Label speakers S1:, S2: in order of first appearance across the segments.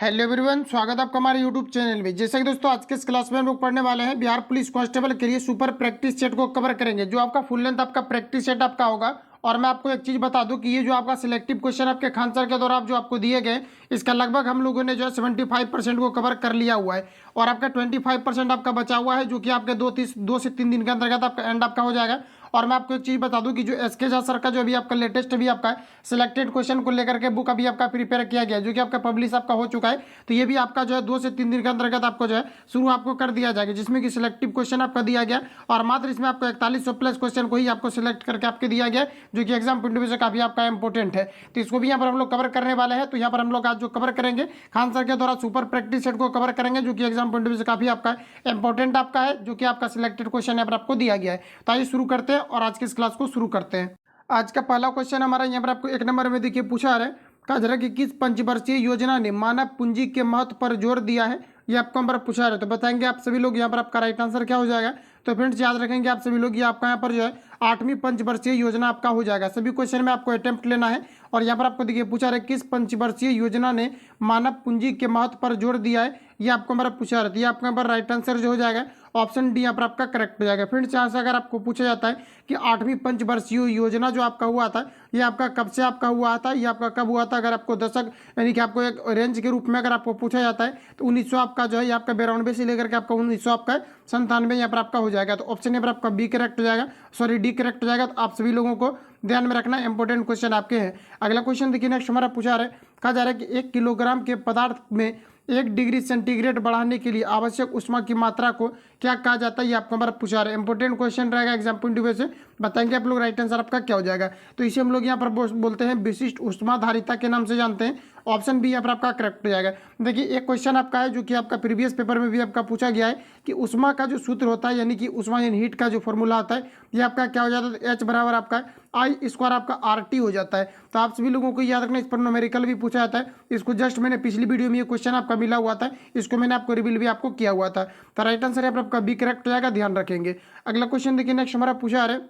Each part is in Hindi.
S1: हेलो एवरीवन, स्वागत है आपका हमारे यूट्यूब चैनल में। जैसे कि दोस्तों आज के इस क्लास में हम लोग पढ़ने वाले हैं बिहार पुलिस कांस्टेबल के लिए सुपर प्रैक्टिस सेट को कवर करेंगे, जो आपका फुल लेंथ आपका प्रैक्टिस सेट आपका होगा। और मैं आपको एक चीज़ बता दूं कि ये जो आपका सिलेक्टिव क्वेश्चन आपके खान सर के द्वारा जो आपको दिए गए, इसका लगभग हम लोगों ने जो है 75% को कवर कर लिया हुआ है और आपका 25% आपका बचा हुआ है, जो कि आपके 2 से 3 दिन के अंतर्गत आपका एंड आपका हो जाएगा। और मैं आपको एक चीज़ बता दूं कि जो एसके झा सर का जो अभी आपका लेटेस्ट अभी आपका सिलेक्टेड क्वेश्चन को लेकर के बुक अभी आपका प्रिपेयर किया गया है, जो कि आपका पब्लिश आपका हो चुका है। तो ये भी आपका जो है 2 से 3 दिन के अंतर्गत आपको जो है शुरू आपको कर दिया जाएगा, जिसमें कि सिलेक्टिव क्वेश्चन आपका दिया गया और मात्र इसमें आपको 4100 प्लस क्वेश्चन को ही आपको सिलेक्ट करके आपके दिया गया, जो कि एग्जाम पॉइंट ऑफ व्यू से काफी आपका इंपॉर्टेंट है। तो इसको भी यहाँ पर हम लोग कवर करने वाले हैं। तो यहाँ पर हम लोग आज जो कवर करेंगे खान सर के द्वारा सुपर प्रैक्टिस सेट को कवर करेंगे, जो कि एग्जाम पॉइंट ऑफ व्यू से काफी आपका इंपॉर्टेंट आपका है, जो कि आपका सिलेक्टेड क्वेश्चन यहाँ पर आपको दिया गया है। तो आइए शुरू करते हैं और आज की इस क्लास को शुरू करते हैं। आज का पहला क्वेश्चन हमारा यहाँ पर आपको 1 नंबर में देखिए पूछा आ रहा है, कहा जा रहा है कि किस पंचवर्षीय योजना ने मानव पूंजी के महत्व पर जोर दिया है। ये आपको यहाँ पर पूछा रहा है, तो बताएंगे आप सभी लोग यहाँ पर आपका राइट आंसर क्या हो जाएगा। तो फ्रेंड्स याद रखेंगे आप सभी लोग, ये आपका यहाँ पर जो है 8वीं पंचवर्षीय योजना आपका हो जाएगा। सभी क्वेश्चन में आपको अटेम्प्ट लेना है और यहाँ पर आपको देखिए पूछा रहा है किस पंचवर्षीय योजना ने मानव पूंजी के महत्व पर जोर दिया है। ये आपको हमारा पूछा रहा है, ये आपका यहाँ पर राइट आंसर जो हो जाएगा ऑप्शन डी यहाँ पर आपका करेक्ट हो जाएगा। फ्रेंड्स यहाँ से अगर आपको पूछा जाता है कि 8वीं पंचवर्षीय योजना जो आपका हुआ था, ये आपका कब से आपका हुआ था, ये आपका कब हुआ था। अगर आपको दशक यानी कि आपको एक रेंज के रूप में अगर आपको पूछा जाता है तो 1900 आपका जो है आपका 92 से लेकर के आपका 1900 आपका 97 यहाँ पर आपका हो जाएगा। तो ऑप्शन यहाँ पर आपका बी करेक्ट हो जाएगा, सॉरी डी करेक्ट हो जाएगा। तो आप सभी लोगों को ध्यान में रखना, इंपॉर्टेंट क्वेश्चन आपके हैं। अगला क्वेश्चन देखिए नेक्स्ट हमारा पूछा रहा है, कहा जा रहा है कि 1 किलोग्राम के पदार्थ में 1 डिग्री सेंटीग्रेड बढ़ाने के लिए आवश्यक ऊष्मा की मात्रा को क्या कहा जाता है। ये आपको हमारा पूछा रहा है, इंपॉर्टेंट क्वेश्चन रहेगा एग्जाम पॉइंट ऑफ व्यू से। बताएंगे आप लोग राइट आंसर आपका क्या हो जाएगा। तो इसे हम लोग यहाँ पर बोलते हैं विशिष्ट ऊष्माधारिता के नाम से जानते हैं। ऑप्शन बी यहाँ पर आपका करेक्ट हो जाएगा। देखिए एक क्वेश्चन आपका है जो कि आपका प्रीवियस पेपर में भी आपका पूछा गया है कि ऊष्मा का जो सूत्र होता है, यानी कि ऊष्मा यानी हीट का जो फॉर्मूला होता है, ये आपका क्या हो जाता है। एच बराबर आपका I² आपका RT हो जाता है। तो आप सभी लोगों को याद रखना, इस पर न्यूमेरिकल भी पूछा जाता है। इसको जस्ट मैंने पिछली वीडियो में ये क्वेश्चन आपका मिला हुआ था, इसको मैंने आपको रिवील भी आपको किया हुआ था। तो राइट आंसर यहाँ पर आपका बी करेक्ट हो जाएगा, ध्यान रखेंगे। अगला क्वेश्चन देखिए नेक्स्ट हमारा पूछा आ रहा है,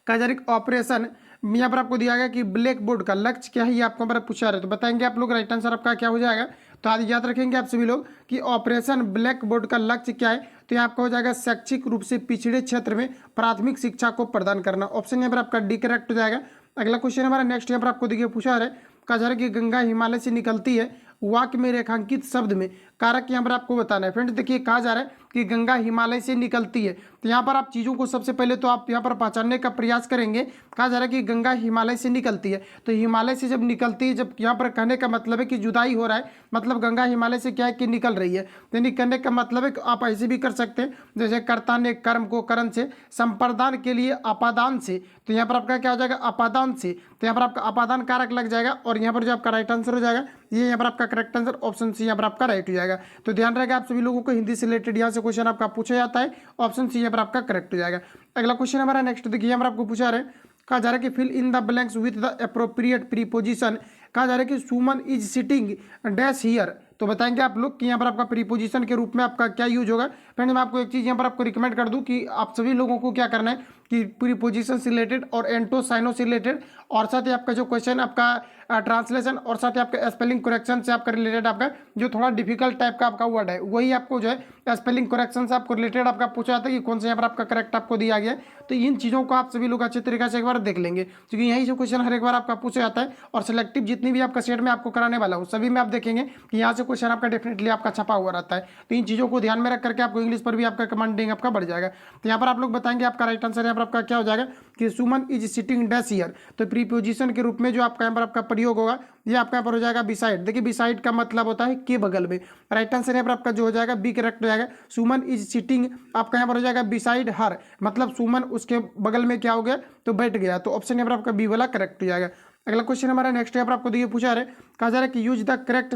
S1: कहा जा रहा है ऑपरेशन यहाँ पर आपको दिया गया कि ब्लैक बोर्ड का लक्ष्य क्या है, ये आपको हमारा पूछा रहे। तो बताएंगे आप लोग राइट आंसर आपका क्या हो जाएगा। तो आज याद रखेंगे आप सभी लोग कि ऑपरेशन ब्लैक बोर्ड का लक्ष्य क्या है। तो ये आपका हो जाएगा शैक्षिक रूप से पिछड़े क्षेत्र में प्राथमिक शिक्षा को प्रदान करना। ऑप्शन यहाँ पर आपका डी करेक्ट हो जाएगा। अगला क्वेश्चन हमारा नेक्स्ट यहाँ पर आपको देखिए पूछा रहा है, कहा जा रहा है कि गंगा हिमालय से निकलती है, वाक्य में रेखांकित शब्द में कारक यहाँ पर आपको बताना है। फ्रेंड्स देखिए कहा जा रहा है कि गंगा हिमालय से निकलती है, तो यहाँ पर आप चीज़ों को सबसे पहले तो आप यहाँ पर पहचानने का प्रयास करेंगे। कहा जा रहा है कि गंगा हिमालय से निकलती है, तो हिमालय से जब निकलती है, जब यहाँ पर कहने का मतलब है कि जुदाई हो रहा है, मतलब गंगा हिमालय से क्या है कि निकल रही है। यानी कहने का मतलब है कि आप ऐसे भी कर सकते हैं, जैसे कर्ता ने कर्म को करण से, संप्रदान के लिए अपादान से, तो यहाँ पर आपका क्या हो जाएगा अपादान से। तो यहाँ पर आपका अपादान कारक लग जाएगा और यहाँ पर जो आपका राइट आंसर हो जाएगा ये यहाँ पर आपका करेक्ट आंसर ऑप्शन सी यहाँ पर आपका राइट हो जाएगा। तो ध्यान रहेगा आप सभी लोगों को, हिंदी से रिलेटेड यहाँ से क्वेश्चन आपका पूछा जाता है, ऑप्शन सी यहाँ पर आपका करेक्ट हो जाएगा। अगला क्वेश्चन हमारा नेक्स्ट देखिए यहाँ पर आपको पूछा रहा है, कहा जा रहा है कि fill in the blanks with the appropriate preposition. कहा जा रहा है कि Suman is sitting dash here. तो बताएंगे आप लोग कि यहाँ पर आपका प्रीपोजिशन के रूप में आपका क्या यूज होगा। फ्रेंड्स मैं आपको एक चीज़ यहाँ पर आपको रिकमेंड कर दूँ कि आप सभी लोगों को क्या करना है कि प्रीपोजिशन से रिलेटेड और एंटो साइनो से रिलेटेड और साथ ही आपका जो क्वेश्चन आपका ट्रांसलेशन और साथ ही आपका स्पेलिंग करेक्शन से आपका रिलेटेड आपका जो थोड़ा डिफिकल्ट टाइप का आपका वर्ड है, वही आपको जो है स्पेलिंग करेक्शन से आपको रिलेटेड आपका पूछा जाता है कि कौन सा यहाँ पर आपका करेक्ट आपको दिया गया है। तो इन चीज़ों को आप सभी लोग अच्छे तरीके से एक बार देख लेंगे, क्योंकि यही से क्वेश्चन हर एक बार आपका पूछा जाता है और सिलेक्टिव जितनी भी आपका सेट में आपको कराने वाला हूँ सभी में आप देखेंगे कि यहाँ से क्वेश्चन आपका डेफिनेटली आपका छपा हुआ रहता है। तो इन चीज़ों को ध्यान में रख करके आपको इंग्लिश पर भी आपका कमांडिंग आपका बढ़ जाएगा। तो यहाँ पर आप लोग बताएंगे आपका राइट आंसर यहाँ पर आपका क्या हो जाएगा कि Suman is sitting dash here. तो प्रीपोजिशन के रूप में जो आपका यहाँ पर आपका प्रयोग होगा ये आपका यहाँ पर हो जाएगा बिसाइड। देखिए बिसाइड का मतलब होता है के बगल में। राइट आंसर यहाँ पर आपका जो हो जाएगा बी करेक्ट हो जाएगा। सुमन इज सिटिंग आपका यहाँ पर हो जाएगा बिसाइड हर, मतलब सुमन उसके बगल में क्या हो गया तो बैठ गया। तो ऑप्शन यहाँ पर आपका बी वाला करेक्ट हो जाएगा। अगला क्वेश्चन हमारा नेक्स्ट यहाँ पर आपको देखिए पूछा है, कहा जा रहा है कि यूज द करेक्ट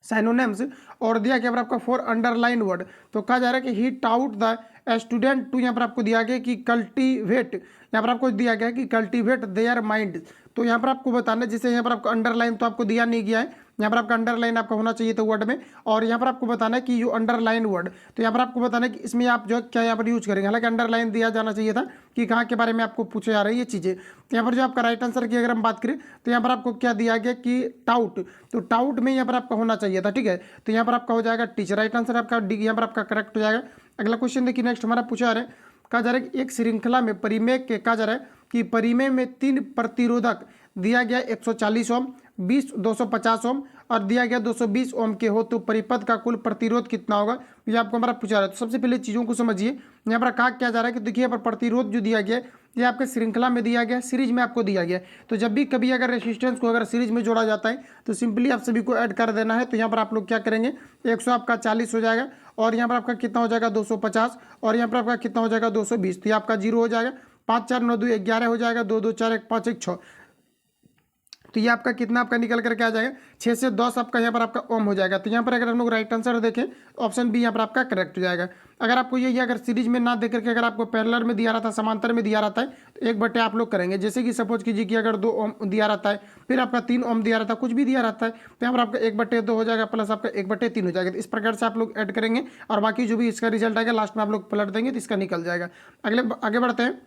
S1: साइनोनिम्स और दिया गया आपका फॉर अंडरलाइन वर्ड। तो कहा जा रहा है कि ही टाउट द स्टूडेंट टू, यहाँ पर आपको दिया गया कि कल्टीवेट, यहाँ पर आपको दिया गया कि कल्टीवेट देयर माइंड। तो यहाँ पर आपको बताना है, जैसे यहाँ पर आपको अंडरलाइन तो आपको दिया नहीं गया है, यहाँ पर आपका अंडरलाइन आपका होना चाहिए था वर्ड में। और यहाँ पर आपको बताना है कि जो अंडरलाइन वर्ड, तो यहाँ पर आपको बताना है कि इसमें आप जो क्या यहाँ पर यूज करेंगे। हालांकि अंडरलाइन दिया जाना चाहिए था कि कहाँ के बारे में आपको पूछे जा रही है ये चीज़ें। तो यहाँ पर जो आपका राइट आंसर की अगर हम बात करें तो यहाँ पर आपको क्या दिया गया कि टाउट, तो टाउट में यहाँ पर आपका होना चाहिए था, ठीक है। तो यहाँ पर आपका हो जाएगा टीचर, राइट आंसर आपका डी यहाँ पर आपका करेक्ट हो जाएगा। अगला क्वेश्चन देखिए नेक्स्ट हमारा पूछा जा रहा है, कहा जा रहा है कि एक श्रृंखला में परिमेय के, कहा जा रहा है कि परिमेय में 3 प्रतिरोधक दिया गया 140 ओम, 20 250 ओम और दिया गया 220 ओम के हो तो परिपथ का कुल प्रतिरोध कितना होगा, ये आपको हमारा पूछा रहा है। तो सबसे पहले चीज़ों को समझिए। यहाँ पर कहा क्या जा रहा है कि देखिए यहाँ पर प्रतिरोध जो दिया गया है ये आपके श्रृंखला में दिया गया, सीरीज में आपको दिया गया। तो जब भी कभी अगर रेसिस्टेंस को अगर सीरीज में जोड़ा जाता है तो सिंपली आप सभी को ऐड कर देना है। तो यहाँ पर आप लोग क्या करेंगे, 100 आपका 40 हो जाएगा और यहाँ पर आपका कितना हो जाएगा 250 और यहाँ पर आपका कितना हो जाएगा 220। तो ये आपका 0 हो जाएगा, 5 4 9 2 11 हो जाएगा, 2 2 4 1 5 1 6। तो ये आपका कितना आपका निकल करके आ जाएगा 6 से 10 आपका यहाँ पर आपका ओम हो जाएगा। तो यहाँ पर अगर हम लोग राइट आंसर देखें ऑप्शन बी यहाँ पर आपका करेक्ट हो जाएगा। अगर आपको ये अगर सीरीज में ना देख करके अगर आपको पैरेलल में दिया रहता है, समांतर में दिया रहता है तो 1/, आप लोग करेंगे। जैसे कि सपोज कीजिए कि अगर 2 ओम दिया रहता है, फिर आपका 3 ओम दिया रहता है, कुछ भी दिया रहता है, तो यहाँ पर आपका 1/2 हो जाएगा प्लस आपका 1/3 हो जाएगा। तो इस प्रकार से आप लोग ऐड करेंगे और बाकी जो भी इसका रिजल्ट आएगा लास्ट में आप लोग पलट देंगे तो इसका निकल जाएगा। आगे बढ़ते हैं।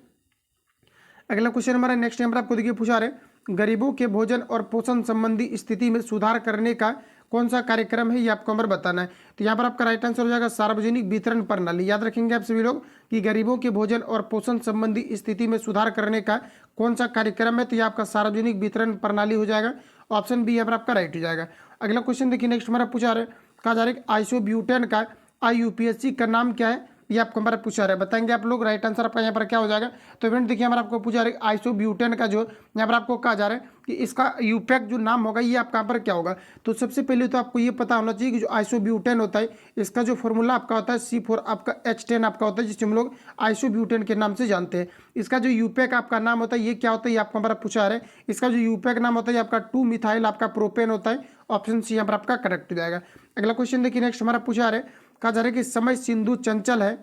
S1: अगला क्वेश्चन हमारा नेक्स्ट नंबर आपको देखिए पूछा रहे, गरीबों के भोजन और पोषण संबंधी स्थिति में सुधार करने का कौन सा कार्यक्रम है ये आपको हमें बताना है। तो यहाँ पर आपका राइट आंसर हो जाएगा सार्वजनिक वितरण प्रणाली। याद रखेंगे आप सभी लोग कि गरीबों के भोजन और पोषण संबंधी स्थिति में सुधार करने का कौन सा कार्यक्रम है, तो ये आपका सार्वजनिक वितरण प्रणाली हो जाएगा। ऑप्शन बी यहाँ पर आपका राइट हो जाएगा। अगला क्वेश्चन देखिए नेक्स्ट हमारा पूछा रहे, कहा जा रहा है आइसोब्यूटेन का IUPAC का नाम क्या है, ये आपको हमारा पूछा रहा है। बताएंगे आप लोग, राइट आंसर आपका यहाँ पर क्या हो जाएगा। तो फ्रेंड देखिए हमारा आपको पूछा रहा है आइसोब्यूटेन का जो यहाँ पर आपको कहा जा रहा है कि इसका यूपैक जो नाम होगा ये आपका यहाँ पर क्या होगा। तो सबसे पहले तो आपको ये पता होना चाहिए कि जो आइसोब्यूटेन होता है इसका जो फॉर्मूला आपका होता है C4 आपका H10 आपका होता है, जिससे हम लोग आइसोब्यूटेन के नाम से जानते हैं। इसका जो यूपैक आपका नाम होता है ये क्या होता है, ये आपको हमारा पूछा रहा है। इसका जो यूपैक नाम होता है आपका 2 मिथाइल आपका प्रोपेन होता है। ऑप्शन सी यहाँ पर आपका करेक्ट हो जाएगा। अगला क्वेश्चन देखिए नेक्स्ट हमारा पूछा रहा है, कहा जा रहा है कि समय सिंधु चंचल है,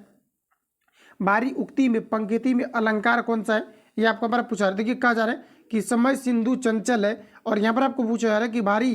S1: भारी उक्ति में पंक्ति में अलंकार कौन सा है, ये आपको हमारा पूछा रहा है। देखिए कहा जा रहा है कि समय सिंधु चंचल है और यहाँ पर आपको पूछा जा रहा है कि भारी,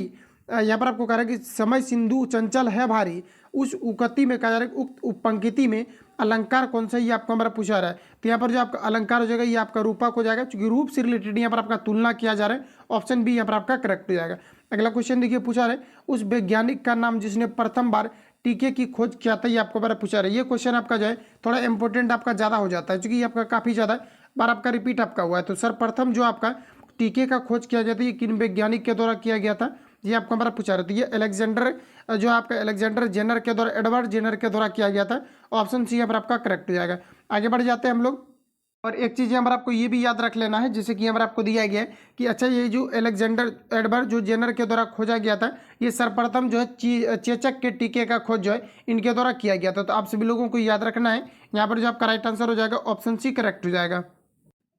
S1: यहाँ पर आपको कह रहा है कि समय सिंधु चंचल है भारी, उस उक्ति में कहा जा रहा है उक्त पंक्ति में अलंकार कौन सा है, ये आपको हमारा पूछा रहा है। तो यहाँ पर जो आपका अलंकार हो जाएगा ये आपका रूपक हो जाएगा, क्योंकि रूप से रिलेटेड यहाँ पर आपका तुलना किया जा रहा है। ऑप्शन बी यहाँ पर आपका करेक्ट हो जाएगा। अगला क्वेश्चन देखिए पूछा रहा है, उस वैज्ञानिक का नाम जिसने प्रथम बार टीके की खोज किया था, ये आपको बार पूछा रहा है। ये क्वेश्चन आपका जो है थोड़ा इंपॉर्टेंट आपका ज़्यादा हो जाता है, क्योंकि आपका काफ़ी ज़्यादा बार आपका रिपीट आपका हुआ है। तो सर्वप्रथम जो आपका टीके का खोज किया गया था ये किन वैज्ञानिक के द्वारा किया गया था, ये आपको हमारा पूछा रहा था। ये अलेक्जेंडर जो आपका अलेक्जेंडर जेनर के द्वारा, एडवर्ड जेनर के द्वारा किया गया था। ऑप्शन सी यहाँ पर आपका करेक्ट हो जाएगा। आगे बढ़ जाते हैं हम लोग। और एक चीज़ यहाँ पर आपको ये भी याद रख लेना है, जैसे कि यहाँ पर आपको दिया गया है कि अच्छा ये जो अलेक्जेंडर एडवर्ड जो जेनर के द्वारा खोजा गया था, ये सर्वप्रथम जो है चेचक के टीके का खोज जो है इनके द्वारा किया गया था। तो आप सभी लोगों को याद रखना है। यहाँ पर जो आपका राइट आंसर हो जाएगा ऑप्शन सी करेक्ट हो जाएगा।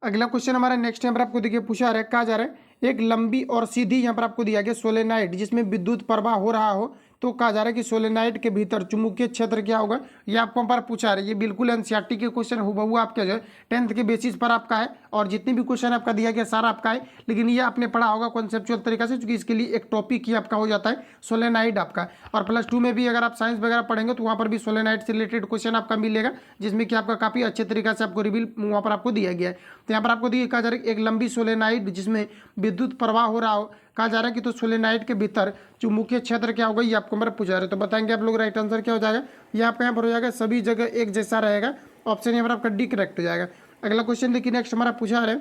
S1: अगला क्वेश्चन हमारा नेक्स्ट यहाँ पर आपको देखिए पूछा रहा है, कहा जा रहा है एक लंबी और सीधी यहाँ पर आपको दिया गया सोलेनाइड जिसमें विद्युत प्रवाह हो रहा हो, तो कहा जा रहा है कि सोलेनाइड के भीतर चुंबकीय क्षेत्र क्या होगा, ये आपको पर पूछा रहा है। ये बिल्कुल एनसीईआरटी के क्वेश्चन हुबहू आपका जो है 10th के बेसिस पर आपका है, और जितने भी क्वेश्चन आपका दिया गया सारा आपका है, लेकिन ये आपने पढ़ा होगा कॉन्सेप्चुअल तरीका से, क्योंकि इसके लिए एक टॉपिक ही आपका हो जाता है सोलेनाइड आपका। और +2 में भी अगर आप साइंस वगैरह पढ़ेंगे तो वहाँ पर भी सोलेनाइड से रिलेटेड क्वेश्चन आपका मिलेगा, जिसमें कि आपका काफ़ी अच्छे तरीका से आपको रिवील वहाँ पर आपको दिया गया है। तो यहाँ पर आपको दिया कहा जा रहा है एक लंबी सोलेनाइड जिसमें विद्युत प्रवाह हो रहा हो, कहा जा रहा है कि तो सोलेनाइड के भीतर चुंबकीय क्षेत्र क्या होगा, ये आपको हमारा पूछा रहे। तो बताएंगे आप लोग राइट आंसर क्या हो जाएगा। ये आपका यहाँ पर हो जाएगा सभी जगह एक जैसा रहेगा। ऑप्शन यहाँ पर आपका डी करेक्ट हो जाएगा। अगला क्वेश्चन देखिए नेक्स्ट हमारा पूछा रहे,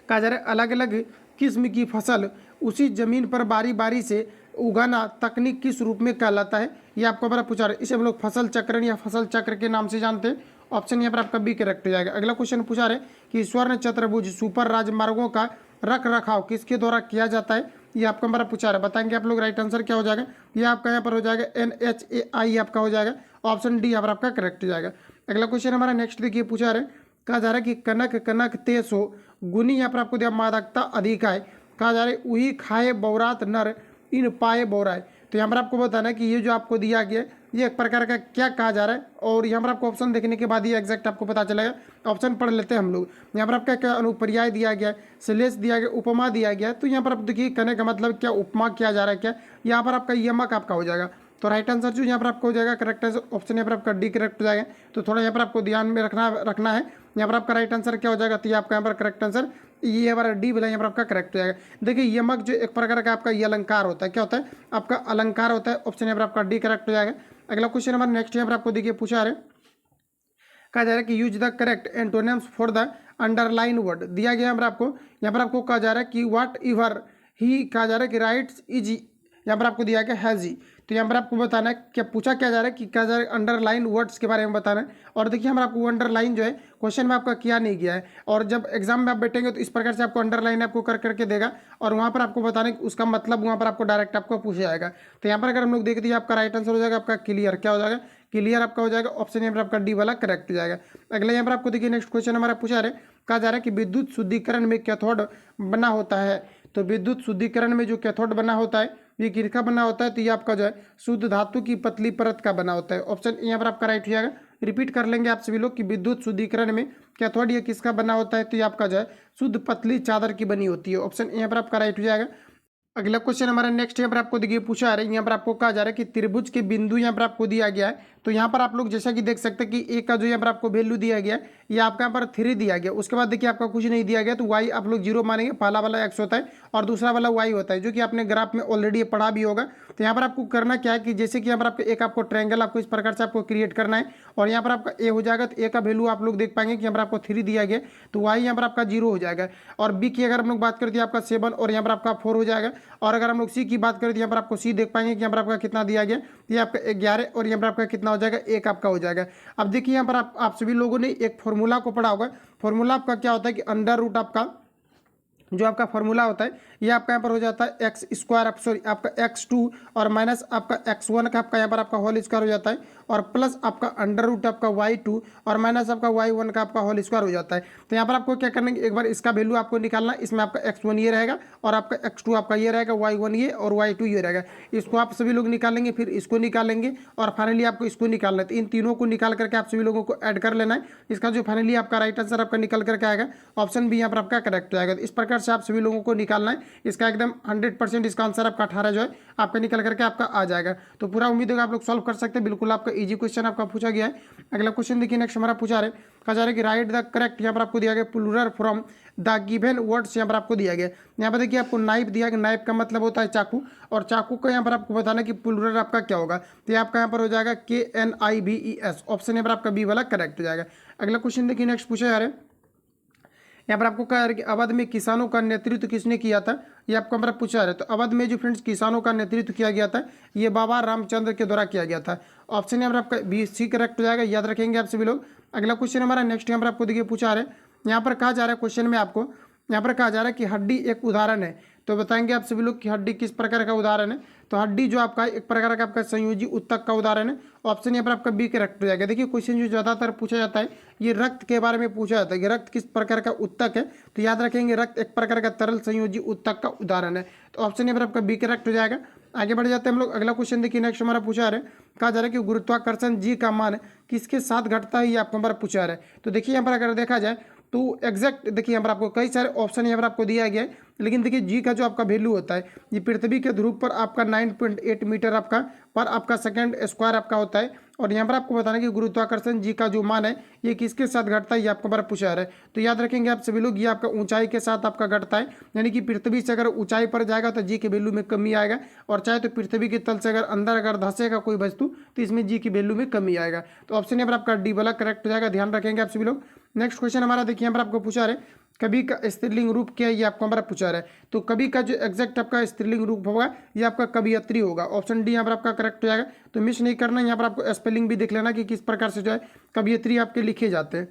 S1: कहा जा रहा है अलग अलग किस्म की फसल उसी जमीन पर बारी बारी से उगाना तकनीक किस रूप में कहलाता है, ये आपको हमारा पूछा रहा है। इसे हम लोग फसल चक्रण या फसल चक्र के नाम से जानते हैं। ऑप्शन यहाँ पर आपका बी करेक्ट हो जाएगा। अगला क्वेश्चन पूछा रहे कि स्वर्ण चतुर्भुज सुपर राजमार्गों का रख रखाव किसके द्वारा किया जाता है, ये आपको हमारा पूछा रहा है। बताएंगे आप लोग राइट आंसर क्या हो जाएगा। ये आपका यहाँ पर हो जाएगा NHAI आपका हो जाएगा। ऑप्शन डी यहाँ पर आपका करेक्ट हो जाएगा। अगला क्वेश्चन हमारा नेक्स्ट देखिए पूछा रहे, कहा जा रहा है कि कनक कनक तेज हो गुनी, यहाँ पर आपको दिया मादकता अधिक है, कहा जा रहा है उही खाए बौरात नर इन पाए बौराए। तो यहाँ पर आपको बताना है कि ये जो आपको दिया गया है ये एक प्रकार का क्या कहा जा रहा है, और यहाँ पर आपको ऑप्शन देखने के बाद ये एग्जैक्ट आपको पता चलेगा। ऑप्शन पढ़ लेते हैं हम लोग। यहाँ पर आपका क्या अनुपर्याय दिया गया है, श्लेष दिया गया, उपमा दिया गया है। तो यहाँ पर आप देखिए कहने का मतलब क्या उपमा किया जा रहा है क्या, यहाँ पर आपका यमक आपका हो जाएगा। तो राइट आंसर जो यहाँ पर आपको हो जाएगा करेक्ट आंसर ऑप्शन यहाँ पर आपका डी करेक्ट हो जाएगा। तो थोड़ा यहाँ पर आपको ध्यान में रखना है। यहाँ पर आपका राइट आंसर क्या हो जाएगा, तो ये आपका यहाँ पर करेक्ट आंसर ये हमारा डी वाला यहाँ पर आपका करेक्ट हो जाएगा। देखिए यमक जो एक प्रकार का आपका ये अलंकार होता है, क्या होता है आपका अलंकार होता है। ऑप्शन यहाँ पर आपका डी करेक्ट हो जाएगा। अगला क्वेश्चन हमारा नेक्स्ट यहाँ पर आपको देखिए पूछा है, कहा जा रहा है कि use the correct antonyms for the underline word. दिया गया यहाँ पर आपको कहा जा रहा है कि व्हाट एवर ही कहा जा रहा है कि राइट्स इज, यहाँ पर आपको दिया गया हैज ही। तो यहाँ पर आपको बताना है क्या पूछा क्या जा रहा है कि क्या जा रहा है अंडरलाइन वर्ड्स के बारे में बताना है। और देखिए हमारा आपको अंडरलाइन जो है क्वेश्चन में आपका किया नहीं गया है, और जब एग्जाम में आप बैठेंगे तो इस प्रकार से आपको अंडरलाइन आपको कर करके देगा, और वहाँ पर आपको बताना है कि उसका मतलब वहाँ पर आपको डायरेक्ट आपको पूछा जाएगा। तो यहाँ पर अगर हम लोग देखते हैं आपका राइट आंसर हो जाएगा आपका क्लियर, क्या हो जाएगा क्लियर आपका हो जाएगा। ऑप्शन यहाँ पर आपका डी वाला करेक्ट हो जाएगा। अगला यहाँ पर आपको देखिए नेक्स्ट क्वेश्चन हमारा पूछा है, कहा जा रहा है कि विद्युत शुद्धिकरण में कैथोड बना होता है। तो विद्युत शुद्धिकरण में जो कैथोड बना होता है ये किसका बना होता है, तो ये आपका जो है शुद्ध धातु की पतली परत का बना होता है। ऑप्शन यहाँ पर आपका राइट हो जाएगा। रिपीट कर लेंगे आप सभी लोग कि विद्युत शुद्धिकरण में कैथोड ये किसका बना होता है, तो ये आपका जो है शुद्ध पतली चादर की बनी होती है। ऑप्शन यहाँ पर आपका राइट हो जाएगा। अगला क्वेश्चन हमारा नेक्स्ट यहाँ पर आपको देखिए पूछा है, यहाँ पर आपको कहा जा रहा है कि त्रिभुज के बिंदु यहाँ पर आपको दिया गया है। तो यहाँ पर आप लोग जैसा कि देख सकते हैं कि ए का जो यहाँ पर आपको वैल्यू दिया गया है ये आपका यहाँ पर 3 दिया गया। उसके बाद देखिए आपका कुछ नहीं दिया गया, तो वाई आप लोग 0 मानेंगे। पहला वाला एक्स होता है और दूसरा वाला वाई होता है, जो कि आपने ग्राफ में ऑलरेडी पढ़ा भी होगा। तो यहाँ पर आपको करना क्या है कि जैसे कि यहाँ पर आपको एक आपको ट्रायंगल आपको इस प्रकार से आपको क्रिएट करना है, और यहाँ पर आपका ए हो जाएगा। तो ए का वैल्यू आप लोग देख पाएंगे कि यहाँ पर आपको 3 दिया गया, तो वाई यहाँ पर आपका 0 हो जाएगा। और बी की अगर हम लोग बात करते हैं आपका 7 और यहाँ पर आपका 4 हो जाएगा। और अगर हम लोग सी की बात करें तो यहाँ पर आपको सी देख पाएंगे कि यहाँ पर आपका कितना दिया गया, ये आपका 11, और यहाँ पर आपका कितना हो जाएगा 1 आपका हो जाएगा। अब देखिए यहाँ पर आप सभी लोगों ने एक फॉर्मूला को पढ़ा होगा। फॉर्मूला आपका क्या होता है कि अंडर रूट आपका जो आपका फॉर्मूला होता है ये आपका यहाँ पर हो जाता है एक्स स्क्वायर, सॉरी आपका x2 और माइनस आपका x1 का आपका यहाँ पर आपका होल स्क्वायर हो जाता है, और प्लस आपका अंडर रूट आपका y2 और माइनस आपका y1 का आपका होल स्क्वायर हो जाता है। तो यहाँ पर आपको क्या करना है, एक बार इसका वैल्यू आपको निकालना है। इसमें आपका x1 ये रहेगा और आपका x2 आपका ये रहेगा, y1 ये और y2 ये रहेगा। इसको आप सभी लोग निकालेंगे, फिर इसको निकालेंगे और फाइनली आपको इसको निकालना है। तो इन तीनों को निकाल करके आप सभी लोगों को ऐड कर लेना है। इसका जो फाइनली आपका राइट आंसर आपका निकल करके आएगा ऑप्शन बी यहाँ पर आपका करेक्ट आएगा। तो इस प्रकार से आप सभी लोगों को निकालना है। इसका एकदम 100% इसका आंसर आपका 18 जो है आपका निकल करके आपका आ जाएगा। तो पूरा उम्मीद है आप लोग सॉल्व कर सकते हैं। बिल्कुल आपका इजी क्वेश्चन आपका पूछा गया है। अगला क्वेश्चन देखिए नेक्स्ट हमारा पूछा है, कहा जा रहा है कि राइट द करेक्ट, यहाँ पर आपको दिया गया plural from the given words, यहाँ पर आपको दिया गया। यहाँ पर देखिए आपको नाइफ दिया गया, नाइफ का मतलब होता है चाकू, और चाकू का यहाँ पर आपको बताना कि प्लूरल आपका क्या होगा। तो आपका यहाँ पर हो जाएगा KNIVES। ऑप्शन यहाँ पर आपका बी वाला करेक्ट हो जाएगा। अगला क्वेश्चन देखिए नेक्स्ट पूछा जा रहा है, यहाँ पर आपको कहा कि अवध में किसानों का नेतृत्व किसने किया था, ये आपको हमारा पूछा है। तो अवध में जो फ्रेंड्स किसानों का नेतृत्व किया गया था ये बाबा रामचंद्र के द्वारा किया गया था। ऑप्शन यहाँ पर आपका बी सी करेक्ट हो जाएगा, याद रखेंगे आप सभी लोग। अगला क्वेश्चन हमारा नेक्स्ट यहाँ पर आपको देखिए पूछा है, यहाँ पर कहा जा रहा है क्वेश्चन में आपको यहाँ पर कहा जा रहा है कि हड्डी एक उदाहरण है। तो बताएंगे आप सभी लोग कि हड्डी किस प्रकार का उदाहरण है। तो हड्डी जो आपका एक प्रकार का आपका संयोजी उत्तक का उदाहरण है। ऑप्शन यहाँ पर आपका बी करेक्ट हो जाएगा। देखिए क्वेश्चन जो ज़्यादातर पूछा जाता है ये रक्त के बारे में पूछा जाता है कि रक्त किस प्रकार का उत्तक है। तो याद रखेंगे रक्त एक प्रकार का तरल संयोजी उत्तक का उदाहरण है। तो ऑप्शन यहाँ पर आपका बी करेक्ट हो जाएगा। आगे बढ़ जाते हैं हम लोग। अगला क्वेश्चन देखिए नेक्स्ट हमारा पूछा है, कहा जा रहा है कि गुरुत्वाकर्षण जी का मान किसके साथ घटता है, ये आपको हमारा पूछा है। तो देखिए यहाँ पर अगर देखा जाए तो एग्जैक्ट देखिए यहाँ पर आपको कई सारे ऑप्शन यहाँ पर आपको दिया गया है, लेकिन देखिए जी का जो आपका वैल्यू होता है ये पृथ्वी के ध्रुव पर आपका 9.8 मीटर आपका पर आपका सेकंड स्क्वायर आपका होता है। और यहाँ पर आपको बताना कि गुरुत्वाकर्षण जी का जो मान है ये किसके साथ घटता है, ये आपको बार पूछा है। तो याद रखेंगे आप सभी लोग ये आपका ऊंचाई के साथ आपका घटता है, यानी कि पृथ्वी से अगर ऊंचाई पर जाएगा तो जी के वैल्यू में कमी आएगा, और चाहे तो पृथ्वी के तल से अगर अंदर अगर धंसेगा कोई वस्तु तो इसमें जी की वैल्यू में कमी आएगा। तो ऑप्शन यहाँ पर आपका डी वाला करेक्ट हो जाएगा, ध्यान रखेंगे आप सभी लोग। नेक्स्ट क्वेश्चन हमारा देखिए यहाँ पर आपको पूछा है कवि का स्त्रीलिंग रूप क्या है, ये आपको हमारा पूछा है। तो कवि का जो एग्जैक्ट आपका स्त्रीलिंग रूप होगा ये आपका कवियत्री होगा। ऑप्शन डी यहाँ पर आपका करेक्ट हो जाएगा। तो मिस नहीं करना, यहाँ पर आपको स्पेलिंग भी देख लेना कि किस प्रकार से जो है कवियत्री आपके लिखे जाते हैं।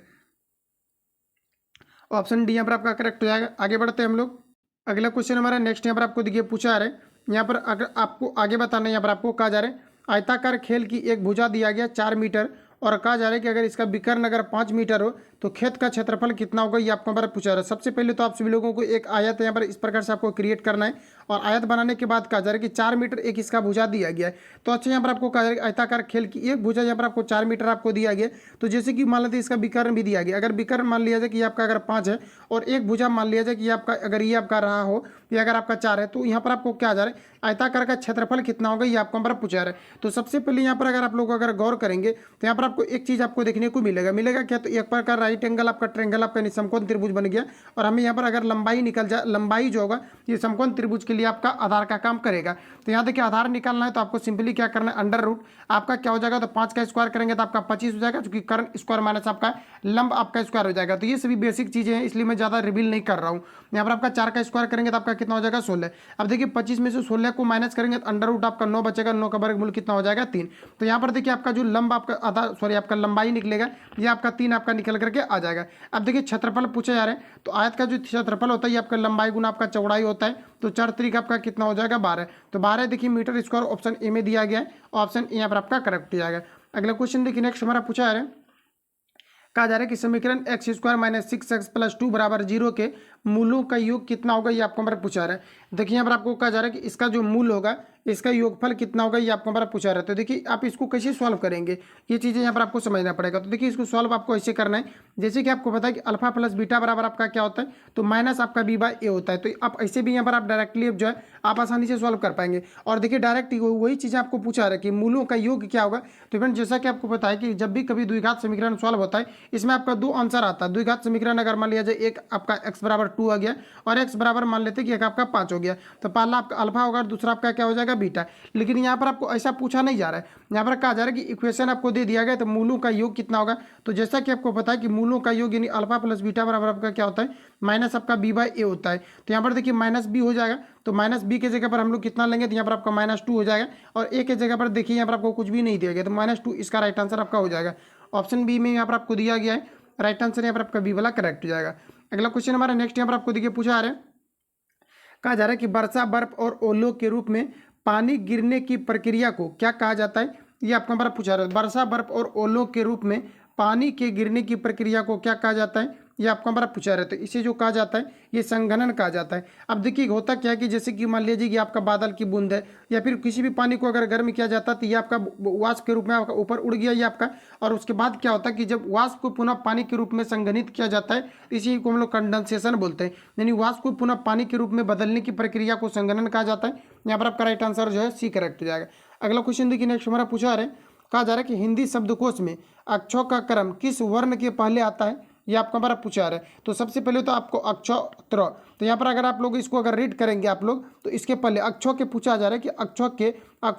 S1: ऑप्शन डी यहाँ पर आपका करेक्ट हो जाएगा। आगे बढ़ते हैं हम लोग। अगला क्वेश्चन हमारा नेक्स्ट यहाँ पर आपको देखिए पूछा है, यहाँ पर अगर आपको आगे बताना है, यहाँ पर आपको कहा जा रहा है आयताकार खेल की एक भुजा दिया गया 4 मीटर, और कहा जा रहा है कि अगर इसका विकर्ण अगर 5 मीटर हो तो खेत का क्षेत्रफल कितना होगा ये आपको हमारा पूछा रहा है। सबसे पहले तो आप सभी लोगों को एक आयत यहाँ पर इस प्रकार से आपको क्रिएट करना है और आयत बनाने के बाद कहा जा रहा है कि 4 मीटर एक इसका भुजा दिया गया है। तो अच्छा यहाँ पर आपको कहा जा रहा है आयताकार खेल की एक भुजा यहाँ पर आपको 4 मीटर आपको दिया गया। तो जैसे कि मान लेते हैं इसका विकर्ण भी दिया गया, अगर विकर्ण मान लिया जाए कि आपका अगर 5 है और एक भुजा मान लिया जाए कि आपका अगर ये आपका रहा हो या अगर आपका 4 है, तो यहाँ पर आपको क्या आ जा रहा है आयताकार का क्षेत्रफल कितना होगा ये आपको हमारा पूछा रहा है। तो सबसे पहले यहाँ पर अगर आप लोग अगर गौर करेंगे तो यहाँ पर आपको एक चीज आपको देखने को मिलेगा क्या, तो एक प्रकार राइट एंगल आपका ट्रायंगल आपका समकोण त्रिभुज बन गया और हमें यहाँ पर अगर लंबाई निकल जाए, लंबाई जो होगा ये समकोण त्रिभुज के लिए आपका आधार का काम करेगा। तो यहाँ देखिए आधार निकालना है तो आपको सिंपली क्या करना है, अंडर रूट आपका क्या हो जाएगा, तो 5 का स्क्वायर करेंगे तो आपका 25 हो जाएगा, क्योंकि कर्ण स्क्वायर माइनस आपका लंब आपका स्क्वायर हो जाएगा। तो ये सभी बेसिक चीजें हैं, इसलिए मैं ज्यादा रिवील नहीं कर रहा हूँ। यहाँ पर आपका 4 का स्क्वायर करेंगे तो आपका कितना हो जाएगा 16। अब देखिए 25 में से 16 को माइनस करेंगे तो अंडर रूट आपका 9 बचेगा, 9 का वर्गमूल कितना हो जाएगा 3। तो यहाँ पर देखिए आपका जो लंब आपका आधा सॉरी आपका लंबाई निकलेगा ये आपका 3 आपका निकल करके आ जाएगा। अब देखिए क्षेत्रफल पूछे जा रहे हैं, तो आयत का जो क्षेत्रफल होता है ये आपका लंबाई गुना आपका चौड़ाई होता है। तो 4 तरीका आपका कितना हो जाएगा 12। तो 12 देखिए मीटर स्क्वायर ऑप्शन ए में दिया गया है, ऑप्शन ए यहाँ पर आपका करेक्ट हो जाएगा। अगला क्वेश्चन देखिए नेक्स्ट हमारा पूछा जा रहा है, कहा जा रहा है कि समीकरण x square minus 6x plus 2 बराबर 0 के मूलों का योग कितना होगा ये आपको हमारा पूछा रहा है। देखिए यहाँ पर आपको कहा जा रहा है कि इसका जो मूल होगा इसका योगफल कितना होगा ये आपको हमारा पूछा रहा है। तो देखिए आप इसको कैसे सॉल्व करेंगे ये चीज़ें यहाँ पर आपको समझना पड़ेगा। तो देखिए इसको सॉल्व आपको ऐसे करना है, जैसे कि आपको पता है कि अल्फा प्लस बीटा बराबर आपका क्या होता है, तो माइनस आपका बी बाय ए होता है। तो आप ऐसे भी यहाँ पर आप डायरेक्टली जो है आप आसानी से सॉल्व कर पाएंगे। और देखिए डायरेक्ट वही चीज़ें आपको पूछा रहा है कि मूलों का योग क्या होगा। तो फ्रेंड जैसा कि आपको पता है कि जब भी कभी द्विघात समीकरण सॉल्व होता है इसमें आपका 2 आंसर आता है। द्विघात समीकरण अगर मान लिया जाए एक आपका x बराबर 2 आ गया और x बराबर मान लेते हैं कि एक आपका 5 हो गया, तो पहला आपका अल्फा होगा और दूसरा आपका क्या हो जाएगा बीटा। लेकिन यहाँ पर आपको ऐसा पूछा नहीं जा रहा है, यहाँ पर कहा जा रहा है कि इक्वेशन आपको दे दिया गया तो मूलों का योग कितना होगा। तो जैसा कि आपको पता है कि मूलों का योग यानी अल्फा प्लस बीटा बराबर आपका क्या होता है माइनस आपका बी बाय ए होता है। तो यहाँ पर देखिए माइनस बी हो जाएगा, तो माइनस बी के जगह पर हम लोग कितना लेंगे, तो यहाँ पर आपका -2 हो जाएगा और ए के जगह पर देखिए यहाँ पर आपको कुछ भी नहीं दिया गया, तो -2 इसका राइट आंसर आपका हो जाएगा। ऑप्शन बी में यहाँ पर आपको दिया गया है, राइट आंसर यहाँ पर आपका बी वाला करेक्ट हो जाएगा। अगला क्वेश्चन हमारा नेक्स्ट यहाँ पर आपको देखिए पूछा आ रहा है, कहा जा रहा है कि वर्षा बर्फ और ओलों के रूप में पानी गिरने की प्रक्रिया को क्या कहा जाता है ये आपको हमारा पूछा रहा है। वर्षा बर्फ और ओलों के रूप में पानी के गिरने की प्रक्रिया को क्या कहा जाता है ये आपको हमारा पूछा रहा है। तो इसे जो कहा जाता है ये संघनन कहा जाता है। अब देखिए होता क्या है कि जैसे कि मान लीजिए कि आपका बादल की बूंद है या फिर किसी भी पानी को अगर गर्म किया जाता है तो ये आपका वाष्प के रूप में आपका ऊपर उड़ गया ये आपका, और उसके बाद क्या होता है कि जब वाष्प को पुनः पानी के रूप में संघनित किया जाता है इसी को हम लोग कंडेंसेशन बोलते हैं, यानी वाष्प को पुनः पानी के रूप में बदलने की प्रक्रिया को संघनन कहा जाता है। यहाँ पर आपका राइट आंसर जो है सी करेक्ट हो जाएगा। अगला क्वेश्चन देखिए नेक्स्ट हमारा पूछा रहा है, कहा जा रहा है कि हिंदी शब्दकोश में अक्षरों का क्रम किस वर्ण के पहले आता है ये आपको हमारा पूछा रहा है। तो सबसे पहले तो आपको अक्षर, तो यहाँ पर अगर आप लोग इसको अगर रीड करेंगे आप लोग तो इसके पहले अक्षर के पूछा जा रहा है कि अक्षर कहा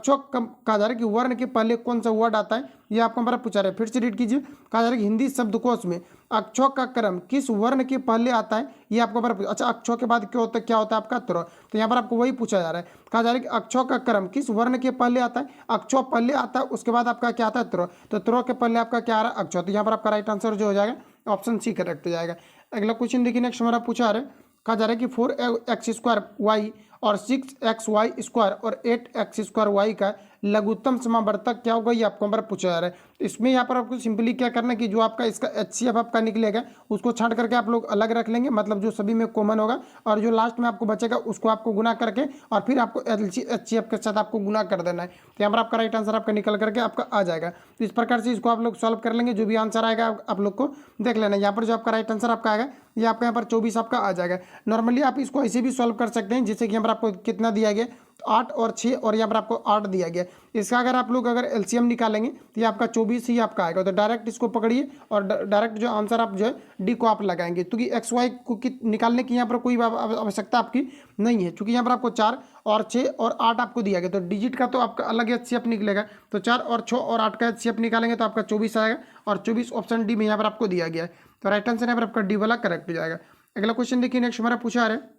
S1: जा रहा है कि वर्ण के पहले कौन सा वर्ड आता है ये आपको हमारा पूछा रहा है। फिर से रीड कीजिए, कहा जा रहा है कि हिंदी शब्दकोश में अक्षर का क्रम किस वर्ण के पहले आता है ये आपको हमारा, अच्छा अक्षर के बाद क्या होता है आपका त्र। तो यहाँ पर आपको वही पूछा जा रहा है, कहा जा रहा है कि अक्षर का क्रम किस वर्ण के पहले आता है, अक्षर पहले आता है उसके बाद आपका क्या आता है त्र, तो त्र के पहले आपका क्या आ रहा है अक्षर। तो यहाँ पर आपका राइट आंसर जो हो जाएगा ऑप्शन सी करेक्ट हो जाएगा। अगला क्वेश्चन देखिए नेक्स्ट हमारा पूछा आ रहा है, कहा जा रहा है कि 4x² और 6xy² और 8x² का लघुत्तम समावर्तक क्या होगा ये आपको हमारा पूछा जा रहा है। इसमें यहाँ पर आपको सिंपली क्या करना है कि जो आपका इसका HCF आपका निकलेगा उसको छांट करके आप लोग अलग रख लेंगे, मतलब जो सभी में कॉमन होगा, और जो लास्ट में आपको बचेगा उसको आपको गुना करके और फिर आपको HCF के साथ आपको गुना कर देना है। तो यहाँ पर आपका राइट आंसर आपका निकल करके आपका आ जाएगा। तो इस प्रकार से इसको आप लोग सॉल्व कर लेंगे, जो भी आंसर आएगा आप लोग को देख लेना। यहाँ पर जो आपका राइट आंसर आपका आएगा ये आपका यहाँ पर 24 आपका आ जाएगा। नॉर्मली आप इसको ऐसे भी सॉल्व कर सकते हैं, जैसे कि यहाँ पर आपको कितना दिया गया 8 और 6 और यहाँ पर आपको 8 दिया गया। इसका अगर आप लोग अगर एलसीएम निकालेंगे तो ये आपका 24 ही आपका आएगा। तो डायरेक्ट इसको पकड़िए और डायरेक्ट जो आंसर आप जो है डी को आप लगाएंगे, क्योंकि एक्स वाई को निकालने की यहाँ पर कोई आवश्यकता आपकी नहीं है, क्योंकि यहाँ पर आपको 4 और 6 और 8 आपको दिया गया। तो डिजिट का तो आपका अलग HCF निकलेगा, तो 4 और 6 और 8 का HCF निकालेंगे तो आपका 24 आएगा और 24 ऑप्शन डी में यहाँ पर आपको दिया गया है। तो राइट आंसर यहाँ पर आपका डी वाला करेक्ट हो जाएगा। अगला क्वेश्चन देखिए नेक्स्ट हमारा पूछा रहा है,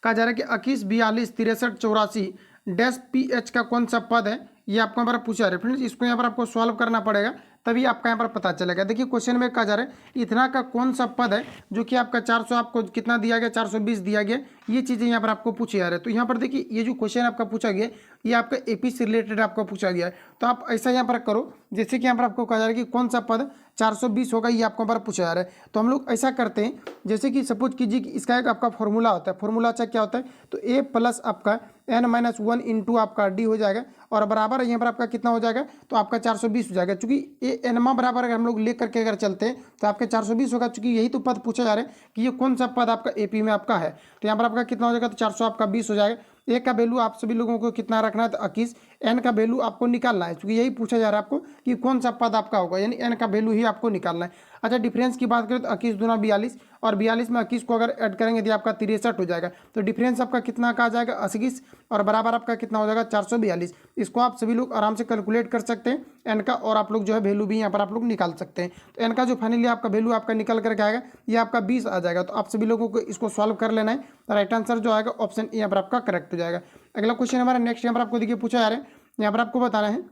S1: कहा जा रहा है कि 21 42 63 84 डैश PH का कौन सा पद है ये आपको यहाँ पर पूछा जा रहा है फ्रेंड्स। इसको यहाँ पर आपको सॉल्व करना पड़ेगा, तभी आपका यहाँ पर पता चलेगा। देखिए क्वेश्चन में कहा जा रहा है इतना का कौन सा पद है जो कि आपका 400 आपको कितना दिया गया, 420 दिया गया। ये चीज़ें यहाँ पर आपको पूछे जा रहे हैं। तो यहाँ पर देखिए ये जो क्वेश्चन आपका पूछा गया ये आपका एपी से रिलेटेड आपको पूछा गया है। तो आप ऐसा यहाँ पर करो जैसे कि यहाँ पर आपको कहा जा रहा है कि कौन सा पद 420 होगा, ये आपको यहाँ पर पूछा जा रहा है। तो हम लोग ऐसा करते हैं जैसे कि सपोज कीजिए कि इसका एक आपका फॉर्मूला होता है। फॉर्मूला अच्छा क्या होता है, तो ए प्लस आपका n-1 इंटू आपका डी हो जाएगा और बराबर यहाँ पर आपका कितना हो जाएगा, तो आपका 420 हो जाएगा। चूंकि ए एनमा बराबर अगर हम लोग ले करके अगर चलते हैं तो आपके 420 होगा। चूंकि यही तो पद पूछा जा रहा है कि ये कौन सा पद आपका एपी में आपका है। तो यहाँ पर आपका कितना हो जाएगा, तो 400 आपका 20 हो जाएगा। ए का वैल्यू आप सभी लोगों को कितना रखना है, तो 21। एन का वैल्यू आपको निकालना है, क्योंकि यही पूछा जा रहा है आपको कि कौन सा पद आपका होगा, यानी एन का वैल्यू ही आपको निकालना है। अच्छा डिफरेंस की बात करें तो 21 दूना 42 और 42 में 21 को अगर ऐड करेंगे तो आपका 63 हो जाएगा। तो डिफरेंस आपका कितना का आ जाएगा, 21 और बराबर आपका कितना हो जाएगा, 442। इसको आप सभी लोग आराम से कैलकुलेट कर सकते हैं एन का, और आप लोग जो है वैल्यू भी यहाँ पर आप लोग निकाल सकते हैं। तो एन का जो फाइनली आपका वैल्यू आपका निकल करके आएगा ये आपका 20 आ जाएगा। तो आप सभी लोगों को इसको सॉल्व कर लेना है। राइट आंसर जो आएगा ऑप्शन यहाँ पर आपका करेक्ट हो जाएगा। अगला क्वेश्चन हमारा नेक्स्ट यहाँ पर आपको देखिए पूछा जा रहा है, यहाँ पर आपको बताना है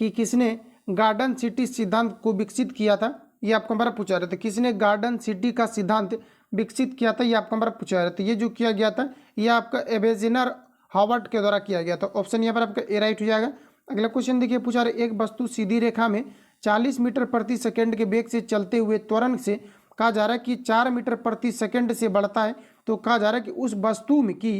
S1: कि किसने गार्डन सिटी सिद्धांत को विकसित किया था। ये आपको हमारा पूछा रहा था, किसने गार्डन सिटी का सिद्धांत विकसित किया था, ये आपको हमारा पूछा रहा था। ये जो किया गया था ये आपका एवेजिनर हावर्ड के द्वारा किया गया था। ऑप्शन यहाँ पर आपका ए राइट हो जाएगा। अगला क्वेश्चन देखिए पूछा रहा है, एक वस्तु सीधी रेखा में 40 मीटर प्रति सेकेंड के वेग से चलते हुए त्वरण से कहा जा रहा है कि 4 मीटर प्रति सेकेंड से बढ़ता है। तो कहा जा रहा है कि उस वस्तु में की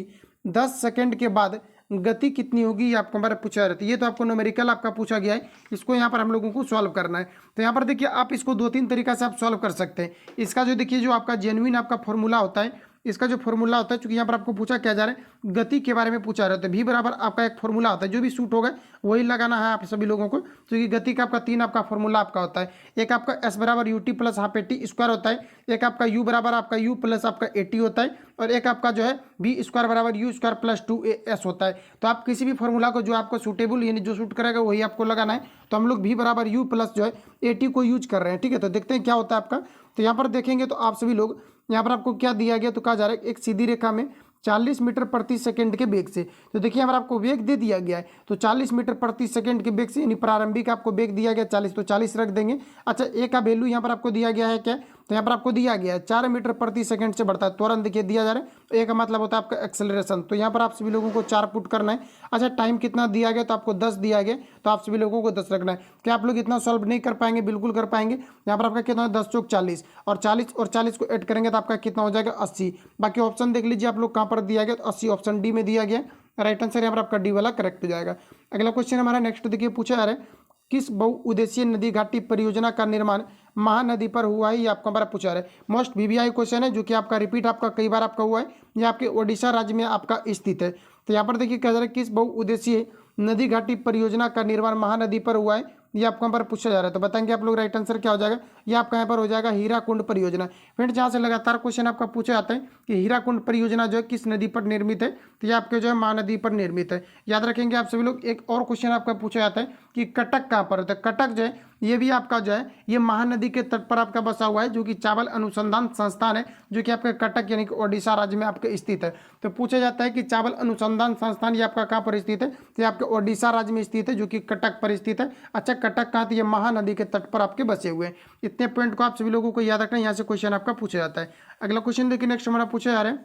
S1: 10 सेकेंड के बाद गति कितनी होगी, ये आपको हमारा पूछा रहता है। ये तो आपको न्यूमेरिकल आपका पूछा गया है, इसको यहाँ पर हम लोगों को सॉल्व करना है। तो यहाँ पर देखिए आप इसको 2-3 तरीका से आप सॉल्व कर सकते हैं। इसका जो देखिए जो आपका जेन्युइन आपका फॉर्मूला होता है, इसका जो फॉर्मूला होता है, चूंकि यहाँ पर आपको पूछा क्या जा रहा है, गति के बारे में पूछा रहता है। भी बराबर आपका एक फॉर्मूला होता है, जो भी सूट होगा वही लगाना है आप सभी लोगों को। क्योंकि गति का आपका 3 आपका फॉर्मूला आपका होता है। एक आपका एस बराबर U T plus half A T square होता है, एक आपका यू बराबर आपका यू प्लस आपका ए टी होता है, और एक आपका जो है बी स्क्वायर बराबर यू स्क्वायर प्लस 2as होता है। तो आप किसी भी फॉर्मूला को जो आपको सूटेबल यानी जो सूट करेगा वही आपको लगाना है। तो हम लोग भी बराबर यू प्लस जो है ए टी को यूज कर रहे हैं, ठीक है। तो देखते हैं क्या होता है आपका। तो यहाँ पर देखेंगे तो आप सभी लोग यहाँ पर आपको क्या दिया गया, तो कहा जा रहा है एक सीधी रेखा में 40 मीटर प्रति सेकंड के वेग से। तो देखिए यहाँ पर आपको वेग दे दिया गया है, तो 40 मीटर प्रति सेकंड के वेग से, यानी प्रारंभिक आपको वेग दिया गया 40, तो 40 रख देंगे। अच्छा ए का वैल्यू यहाँ पर आपको दिया गया है क्या, तो यहाँ पर आपको दिया गया है 4 मीटर प्रति सेकंड से बढ़ता है त्वरण, देखिए दिया जा रहा है। तो ए का मतलब होता है आपका एक्सेलरेशन। तो यहाँ पर आप सभी लोगों को 4 पुट करना है। अच्छा टाइम कितना दिया गया, तो आपको 10 दिया गया, तो आप सभी लोगों को 10 रखना है। क्या आप लोग इतना सॉल्व नहीं कर पाएंगे, बिल्कुल कर पाएंगे। यहाँ पर आपका कितना है, 10 चौक 40, और 40 को ऐड करेंगे तो आपका कितना हो जाएगा, 80। बाकी ऑप्शन देख लीजिए आप लोग कहाँ पर दिया गया, तो 80 ऑप्शन डी में दिया गया। राइट आंसर यहाँ पर आपका डी वाला करेक्ट हो जाएगा। अगला क्वेश्चन हमारा नेक्स्ट देखिए पूछा जा रहा है, किस बहुउद्देशीय नदी घाटी परियोजना का निर्माण महानदी पर हुआ है, ये आपका हमारा पूछा रहा है। मोस्ट वीवीआई क्वेश्चन है, जो कि आपका रिपीट आपका कई बार आपका हुआ है। ये आपके ओडिशा राज्य में आपका स्थित है। तो यहाँ पर देखिए कह जा रहा है किस बहुउद्देशीय नदी घाटी परियोजना का निर्माण महानदी पर हुआ है, ये आपको यहाँ पर पूछा जा रहा है। तो बताएंगे आप लोग राइट आंसर क्या हो जाएगा, ये आपका यहाँ पर हो जाएगा हीराकुंड परियोजना। फ्रेंड्स जहाँ से लगातार क्वेश्चन आपका पूछा जाता है कि हीराकुंड परियोजना जो है किस नदी पर निर्मित है, तो ये आपके जो है महानदी पर निर्मित है। याद रखेंगे आप सभी लोग। एक और क्वेश्चन आपका पूछा जाता है कि कटक कहाँ पर होता है। कटक जो है ये भी आपका जो है ये महानदी के तट पर आपका बसा हुआ है, जो कि चावल अनुसंधान संस्थान है, जो कि आपके कटक यानी कि ओडिशा राज्य में आपके स्थित है। तो पूछा जाता है कि चावल अनुसंधान संस्थान ये आपका कहाँ पर स्थित है, तो ये आपके ओडिशा राज्य में स्थित है, जो कि कटक पर स्थित है। अच्छा कटक कहाँ, तो ये महानदी के तट पर आपके बसे हुए हैं। इतने पॉइंट को आप सभी लोगों को याद रखना है, यहाँ से क्वेश्चन आपका पूछा जाता है। अगला क्वेश्चन देखिए नेक्स्ट हमारा पूछा जा रहा है,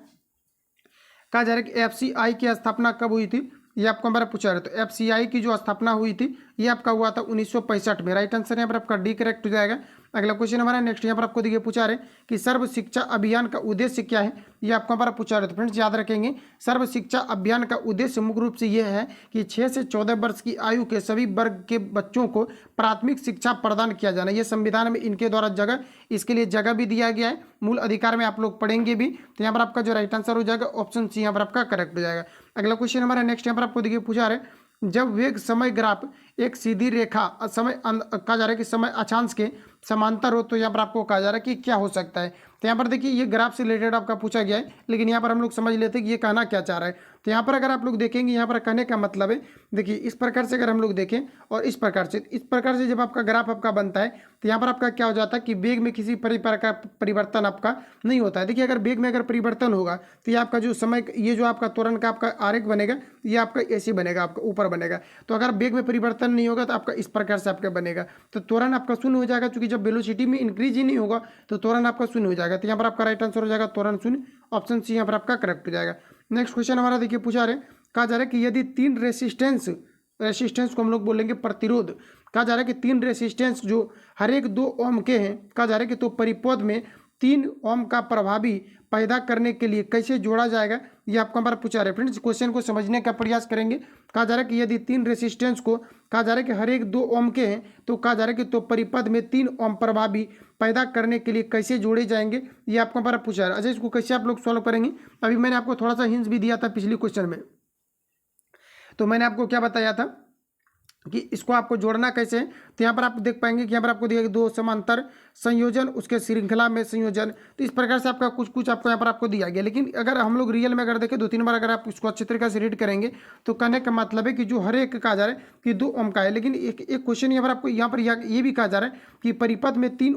S1: कहा जा रहा है कि एफसीआई की स्थापना कब हुई थी, ये आपको हमारा पूछा रहा है। तो एफसीआई की जो स्थापना हुई थी ये आपका हुआ था 1965 में। राइट आंसर यहाँ पर आपका डी करेक्ट हो जाएगा। अगला क्वेश्चन हमारा नेक्स्ट यहाँ पर आपको देखिए पूछा रहे कि सर्व शिक्षा अभियान का उद्देश्य क्या है, ये आपको हमारा पूछा रहे। तो फ्रेंड्स याद रखेंगे सर्व शिक्षा अभियान का उद्देश्य मुख्य रूप से यह है कि 6 से 14 वर्ष की आयु के सभी वर्ग के बच्चों को प्राथमिक शिक्षा प्रदान किया जाना। ये संविधान में इनके द्वारा जगह, इसके लिए जगह भी दिया गया है, मूल अधिकार में आप लोग पढ़ेंगे भी। तो यहाँ पर आपका जो राइट आंसर हो जाएगा ऑप्शन सी यहाँ पर आपका करेक्ट हो जाएगा। अगला क्वेश्चन हमारा नेक्स्ट यहाँ पर आपको देखिए पूछा रहे, जब वेग समय ग्राफ एक सीधी रेखा समय कहा जा रहा है कि समय अक्षांश के समांतर हो, तो यहाँ पर आपको कहा जा रहा है कि क्या हो सकता है। तो यहाँ पर देखिए ये ग्राफ से रिलेटेड आपका पूछा गया है, लेकिन यहाँ पर हम लोग समझ लेते हैं कि ये कहना क्या चाह रहा है। तो यहाँ पर अगर आप लोग देखेंगे, यहाँ पर कहने का मतलब है, देखिए इस प्रकार से अगर हम लोग देखें और इस प्रकार से जब आपका ग्राफ आपका बनता है तो यहाँ पर आपका क्या हो जाता है कि वेग में किसी प्रकार का परिवर्तन आपका नहीं होता है। देखिए अगर वेग में अगर परिवर्तन होगा तो ये आपका जो समय, ये जो आपका त्वरण का आपका आरेख बनेगा ये आपका ऐसे बनेगा, आपका ऊपर बनेगा। तो अगर वेग में परिवर्तन नहीं होगा तो आपका इस प्रकार से आपका बनेगा, तो त्वरण आपका शून्य हो जाएगा, क्योंकि जब वेलोसिटी में इंक्रीज ही नहीं होगा तो त्वरण आपका शून्य हो जाएगा। तो यहाँ पर आपका राइट आंसर हो जाएगा त्वरण शून्य, ऑप्शन सी यहाँ पर आपका करेक्ट हो जाएगा। नेक्स्ट क्वेश्चन हमारा देखिए पूछा रहे, कहा जा रहा है कि यदि तीन रेसिस्टेंस को हम लोग बोलेंगे प्रतिरोध, कहा जा रहा है कि तीन रेसिस्टेंस जो हर एक 2 ओम के हैं, कहा जा रहा है कि तो परिपथ में 3 ओम का प्रभावी पैदा करने के लिए कैसे जोड़ा जाएगा, ये आपको हमारा पूछा रहा है। फ्रेंड्स क्वेश्चन को समझने का प्रयास करेंगे। कहा जा रहा है कि यदि 3 रेसिस्टेंस को, कहा जा रहा है कि हर एक 2 ओम के हैं, तो कहा जा रहा है कि तो परिपथ में 3 ओम प्रभावी पैदा करने के लिए कैसे जोड़े जाएंगे, ये आपको हमारा पूछा रहा है। अच्छा इसको कैसे आप लोग सॉल्व करेंगे, अभी मैंने आपको थोड़ा सा हिंट्स भी दिया था पिछले क्वेश्चन में। तो मैंने आपको क्या बताया था कि इसको आपको जोड़ना कैसे है। तो यहाँ पर आप देख पाएंगे कि यहाँ पर आपको दिया गया 2 समांतर संयोजन, उसके श्रृंखला में संयोजन, तो इस प्रकार से आपका कुछ आपको यहाँ पर आपको दिया गया। लेकिन अगर हम लोग रियल में अगर देखें 2-3 बार अगर आप इसको अच्छी तरीके से रीड करेंगे तो कहने का मतलब है कि जो हर एक कहा जा रहा है कि 2 ओम का है। लेकिन एक क्वेश्चन यहाँ पर आपको ये भी कहा जा रहा है कि परिपथ में 3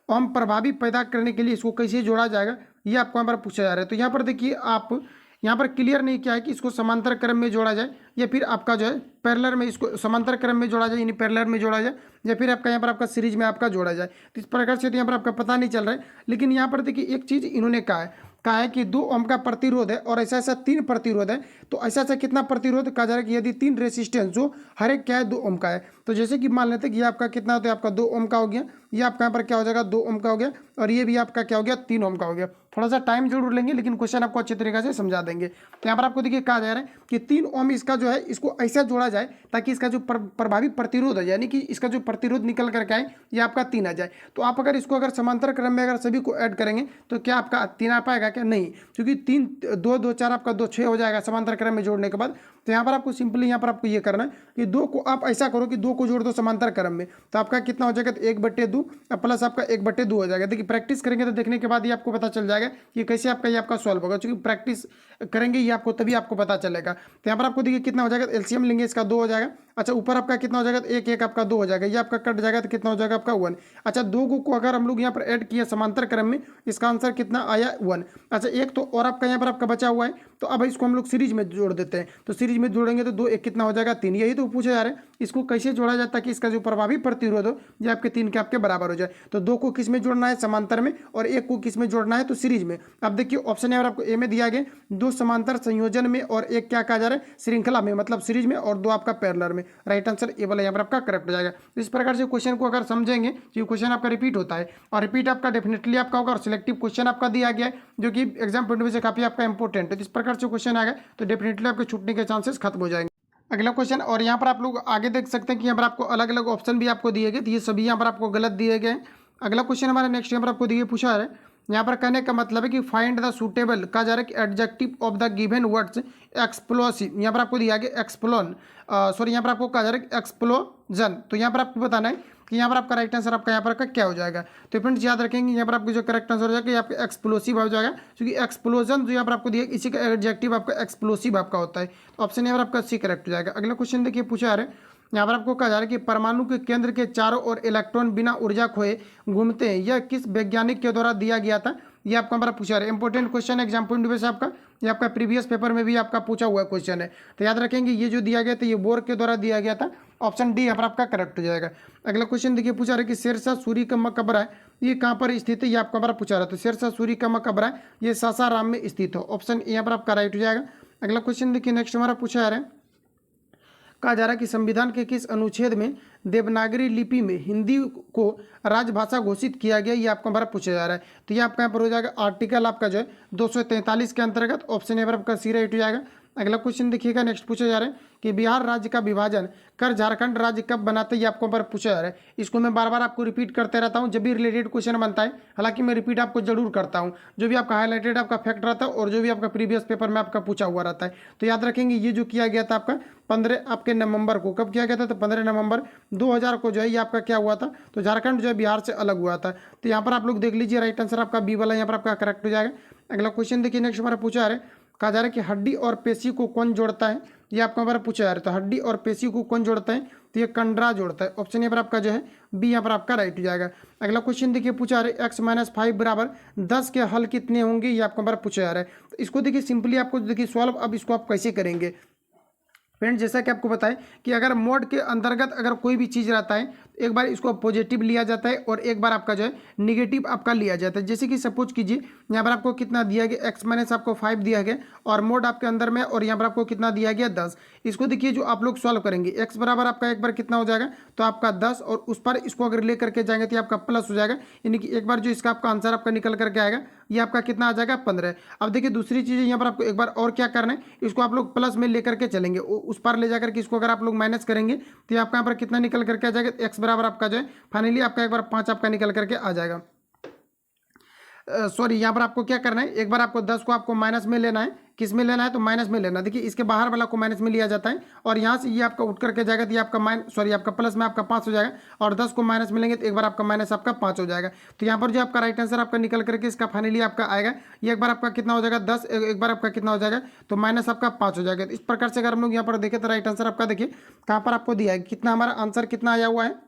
S1: ओम प्रभावी पैदा करने के लिए इसको कैसे जोड़ा जाएगा, ये आपको यहाँ पर पूछा जा रहा है। तो यहाँ पर देखिए आप यहाँ पर क्लियर नहीं किया है कि इसको समांतर क्रम में जोड़ा जाए या फिर आपका जो है पैरेलल में, इसको समांतर क्रम में जोड़ा जाए यानी पैरेलल में जोड़ा जाए, या फिर आपका यहाँ पर आपका सीरीज में आपका जोड़ा जाए। तो इस प्रकार से तो यहाँ पर आपका पता नहीं चल रहा है। लेकिन यहाँ पर देखिए एक चीज़ इन्होंने कहा है कि 2 ओम का प्रतिरोध है और ऐसा 3 प्रतिरोध है। तो ऐसा कितना प्रतिरोध, कहा जा रहा है कि यदि 3 रेसिस्टेंस जो हर एक क्या है 2 ओम का है, तो जैसे कि मान लेते हैं कि ये आपका कितना होता है, आपका 2 ओम का हो गया, ये आपका यहाँ पर क्या हो जाएगा 2 ओम का हो गया, और ये भी आपका क्या हो गया 3 ओम का हो गया। थोड़ा सा टाइम जरूर लेंगे लेकिन क्वेश्चन आपको अच्छे तरीके से समझा देंगे। तो यहाँ पर आपको देखिए कहा जा रहा है कि 3 ओम इसका जो है इसको ऐसा जोड़ा जाए ताकि इसका जो प्रभावी प्रतिरोध है, यानी कि इसका जो प्रतिरोध निकल करके आए ये आपका 3 आ जाए। तो आप अगर इसको अगर समांतर क्रम में अगर सभी को ऐड करेंगे तो क्या आपका 3 आ पाएगा क्या, नहीं, क्योंकि 3 2 2 4 आपका 2 6 हो जाएगा समांतर क्रम में जोड़ने के बाद। तो यहाँ पर आपको सिंपली यहाँ पर आपको ये करना है कि 2 को आप ऐसा करो कि 2 को जोड़ दो समांतर क्रम में, तो आपका कितना हो जाएगा, 1/2 प्लस आपका 1/2 हो जाएगा। देखिए प्रैक्टिस करेंगे तो देखने के बाद ये आपको पता चल जाएगा कि कैसे आपका ये आपका सॉल्व होगा, क्योंकि प्रैक्टिस करेंगे ये आपको तभी आपको पता चलेगा। तो यहाँ पर आपको देखिए कितना हो जाएगा, एलसीएम लेंगे इसका 2 हो जाएगा। अच्छा ऊपर आपका कितना हो जाएगा, 1 1 आपका 2 हो जाएगा, ये आपका कट जाएगा तो कितना हो जाएगा आपका 1। अच्छा 2 को अगर हम लोग यहाँ पर ऐड किया समांतर क्रम में, इसका आंसर कितना आया 1। अच्छा एक तो और आपका यहाँ पर आपका बचा हुआ है, तो अब इसको हम लोग सीरीज में जोड़ देते हैं। तो सीरीज में जोड़ेंगे तो 2 1 कितना हो जाएगा 3, यही तो पूछा जा रहा है इसको कैसे जोड़ा जाए ताकि इसका जो प्रभावी प्रतिरोध हो ये आपके 3 के आपके बराबर हो जाए। तो 2 को किस में जोड़ना है, समांतर में, और 1 को किस में जोड़ना है, तो सीरीज में। अब देखिए ऑप्शन यहाँ पर आपको ए में दिया गया 2 समांतर संयोजन में और 1 क्या कहा जा रहा है श्रृंखला में, मतलब सीरीज में, और 2 आपका पैरेलल में। राइट आंसर ए वाला यहाँ पर आपका करेक्ट हो जाएगा। इस प्रकार से क्वेश्चन को अगर समझेंगे तो क्वेश्चन आपका रिपीट होता है, और रिपीट आपका डेफिनेटली आपका होगा, और सिलेक्टिव क्वेश्चन आपका दिया गया है जो कि एग्जाम पॉइंट ऑफ व्यू से काफी आपका इंपॉर्टेंट है। इस प्रकार से क्वेश्चन आएगा तो डेफिनेटली आपके छूटने के चांसेस खत्म हो जाएंगे। अगला क्वेश्चन, और यहाँ पर आप लोग आगे देख सकते हैं कि यहाँ पर आपको अलग अलग ऑप्शन भी आपको दिए गए, तो ये सभी यहाँ पर आपको गलत दिए गए। अगला क्वेश्चन हमारा नेक्स्ट यहाँ पर आपको दिए पूछा है, यहाँ पर कहने का मतलब है कि फाइंड द सूटेबल, कहा जा रहा है कि adjective of the given words explosive, यहाँ पर आपको दिया गया एक्सप्लोन, सॉरी यहाँ पर आपको कहा जा रहा है एक्सप्लोजन। तो यहाँ पर आपको बताना है कि यहाँ पर आपका राइट आंसर आपका यहाँ पर का क्या हो जाएगा। तो फ्रेंड्स याद रखेंगे यहाँ पर आपको जो करेक्ट आंसर हो जाएगा ये आपका एक्सप्लोसिव हो जाएगा, क्योंकि एक्सप्लोजन जो यहाँ पर आपको दिया इसी का एडजेक्टिव आपका एक्सप्लोसिव आपका होता है। तो ऑप्शन यहाँ पर आपका सी करेक्ट हो जाएगा। अगला क्वेश्चन देखिए पूछा है, यहाँ पर आपको कहा जा रहा है कि परमाणु के केंद्र के चारों ओर इलेक्ट्रॉन बिना ऊर्जा खोए घूमते हैं, यह किस वैज्ञानिक के द्वारा दिया गया था, ये आपको हमारा पूछा है। Important question exam point of view से आपका, ये आपका प्रीवियस पेपर में भी आपका पूछा हुआ क्वेश्चन है। तो याद रखेंगे ये जो दिया गया था ये बोर के द्वारा दिया गया था, ऑप्शन डी यहाँ पर आपका करेक्ट हो जाएगा। अगला क्वेश्चन देखिए पूछा रहा है कि शेरशाह सूरी का मकबरा है ये कहाँ पर स्थित है, ये आपका हमारा पूछा रहा है। तो शेरशाह सूरी का मकबरा है ये सासाराम में स्थित हो, ऑप्शन ए यहाँ पर आपका राइट हो जाएगा। अगला क्वेश्चन देखिए नेक्स्ट हमारा पूछा जा रहा है, कहा जा रहा है कि संविधान के किस अनुच्छेद में देवनागरी लिपि में हिंदी को राजभाषा घोषित किया गया, ये आपको हमारा पूछा जा रहा है। तो ये आपका यहाँ पर हो जाएगा आर्टिकल आपका जो है 243 के अंतर्गत, ऑप्शन यहाँ पर आपका सी राइट हो जाएगा। अगला क्वेश्चन देखिएगा, नेक्स्ट पूछा जा रहा है कि बिहार राज्य का विभाजन कर झारखंड राज्य कब बनाते, ये आपको पर पूछा जा रहा है। इसको मैं बार बार आपको रिपीट करते रहता हूँ जब भी रिलेटेड क्वेश्चन बनता है, हालांकि मैं रिपीट आपको जरूर करता हूँ, जो भी आपका हाईलाइटेड आपका फैक्ट रहता है और जो भी आपका प्रीवियस पेपर में आपका पूछा हुआ रहता है। तो याद रखेंगे ये जो किया गया था आपका 15 आपके नवंबर को, कब किया गया था, तो 15 नवंबर 2000 को जो है ये आपका क्या हुआ था, तो झारखंड जो है बिहार से अलग हुआ था। तो यहाँ पर आप लोग देख लीजिए, राइट आंसर आपका बी वाला यहाँ पर आपका करेक्ट हो जाएगा। अगला क्वेश्चन देखिए, नेक्स्ट हमारा पूछा जा रहा है, कहा जा रहा है कि हड्डी और पेशी को कौन जोड़ता है, ये आपको हमारा पूछा जा रहा है। तो हड्डी और पेशी को कौन जोड़ता है, तो ये कंडरा जोड़ता है। ऑप्शन यहाँ पर आपका जो है बी यहाँ पर आपका राइट हो जाएगा। अगला क्वेश्चन देखिए, पूछा जा रहा है x-5 बराबर 10 के हल कितने होंगे, ये आपको हमारा पूछा जा रहा है। तो इसको देखिए सिंपली आपको देखिए सॉल्व, अब इसको आप कैसे करेंगे फ्रेंड, जैसा कि आपको बताएं कि अगर मोड के अंतर्गत अगर कोई भी चीज़ रहता है तो एक बार इसको पॉजिटिव लिया जाता है और एक बार आपका जो है निगेटिव आपका लिया जाता है। जैसे कि सपोज कीजिए यहाँ पर आपको कितना दिया गया, x- आपको 5 दिया गया और मोड आपके अंदर में, और यहाँ पर आपको कितना दिया गया 10। इसको देखिए जो आप लोग सॉल्व करेंगे, x बराबर आपका एक बार कितना हो जाएगा, तो आपका 10, और उस पर इसको अगर ले करके जाएंगे तो आपका प्लस हो जाएगा, यानी कि एक बार जो इसका आपका आंसर आपका निकल करके आएगा ये आपका कितना आ जाएगा 15। अब देखिए दूसरी चीज़ यहाँ पर आपको एक बार और क्या करना है, इसको आप लोग प्लस में लेकर के चलेंगे, उस पर ले जाकर के इसको अगर आप लोग माइनस करेंगे तो ये आपका यहाँ पर कितना निकल करके आ जाएगा, एक्स बराबर आपका जो है फाइनली आपका एक बार 5 आपका निकल करके आ जाएगा। सॉरी, यहाँ पर आपको क्या करना है, एक बार आपको 10 को आपको माइनस में लेना है, किस में लेना है, तो माइनस में लेना है। देखिए इसके बाहर वाला को माइनस में लिया जाता है और यहाँ से ये आपका उठ करके जाएगा तो ये आपका आपका प्लस में आपका 5 हो जाएगा, और 10 को माइनस में लेंगे तो एक बार आपका माइनस आपका 5 हो जाएगा। तो यहाँ पर जो आपका राइट आंसर आपका निकल करके इसका फाइनली आपका आएगा, ये एक बार आपका कितना हो जाएगा 10, एक बार आपका कितना हो जाएगा, तो माइनस आपका 5 हो जाएगा। इस प्रकार से अगर हम लोग यहाँ पर देखें तो राइट आंसर आपका देखिए कहाँ पर आपको दिया है, कितना हमारा आंसर कितना आया हुआ है,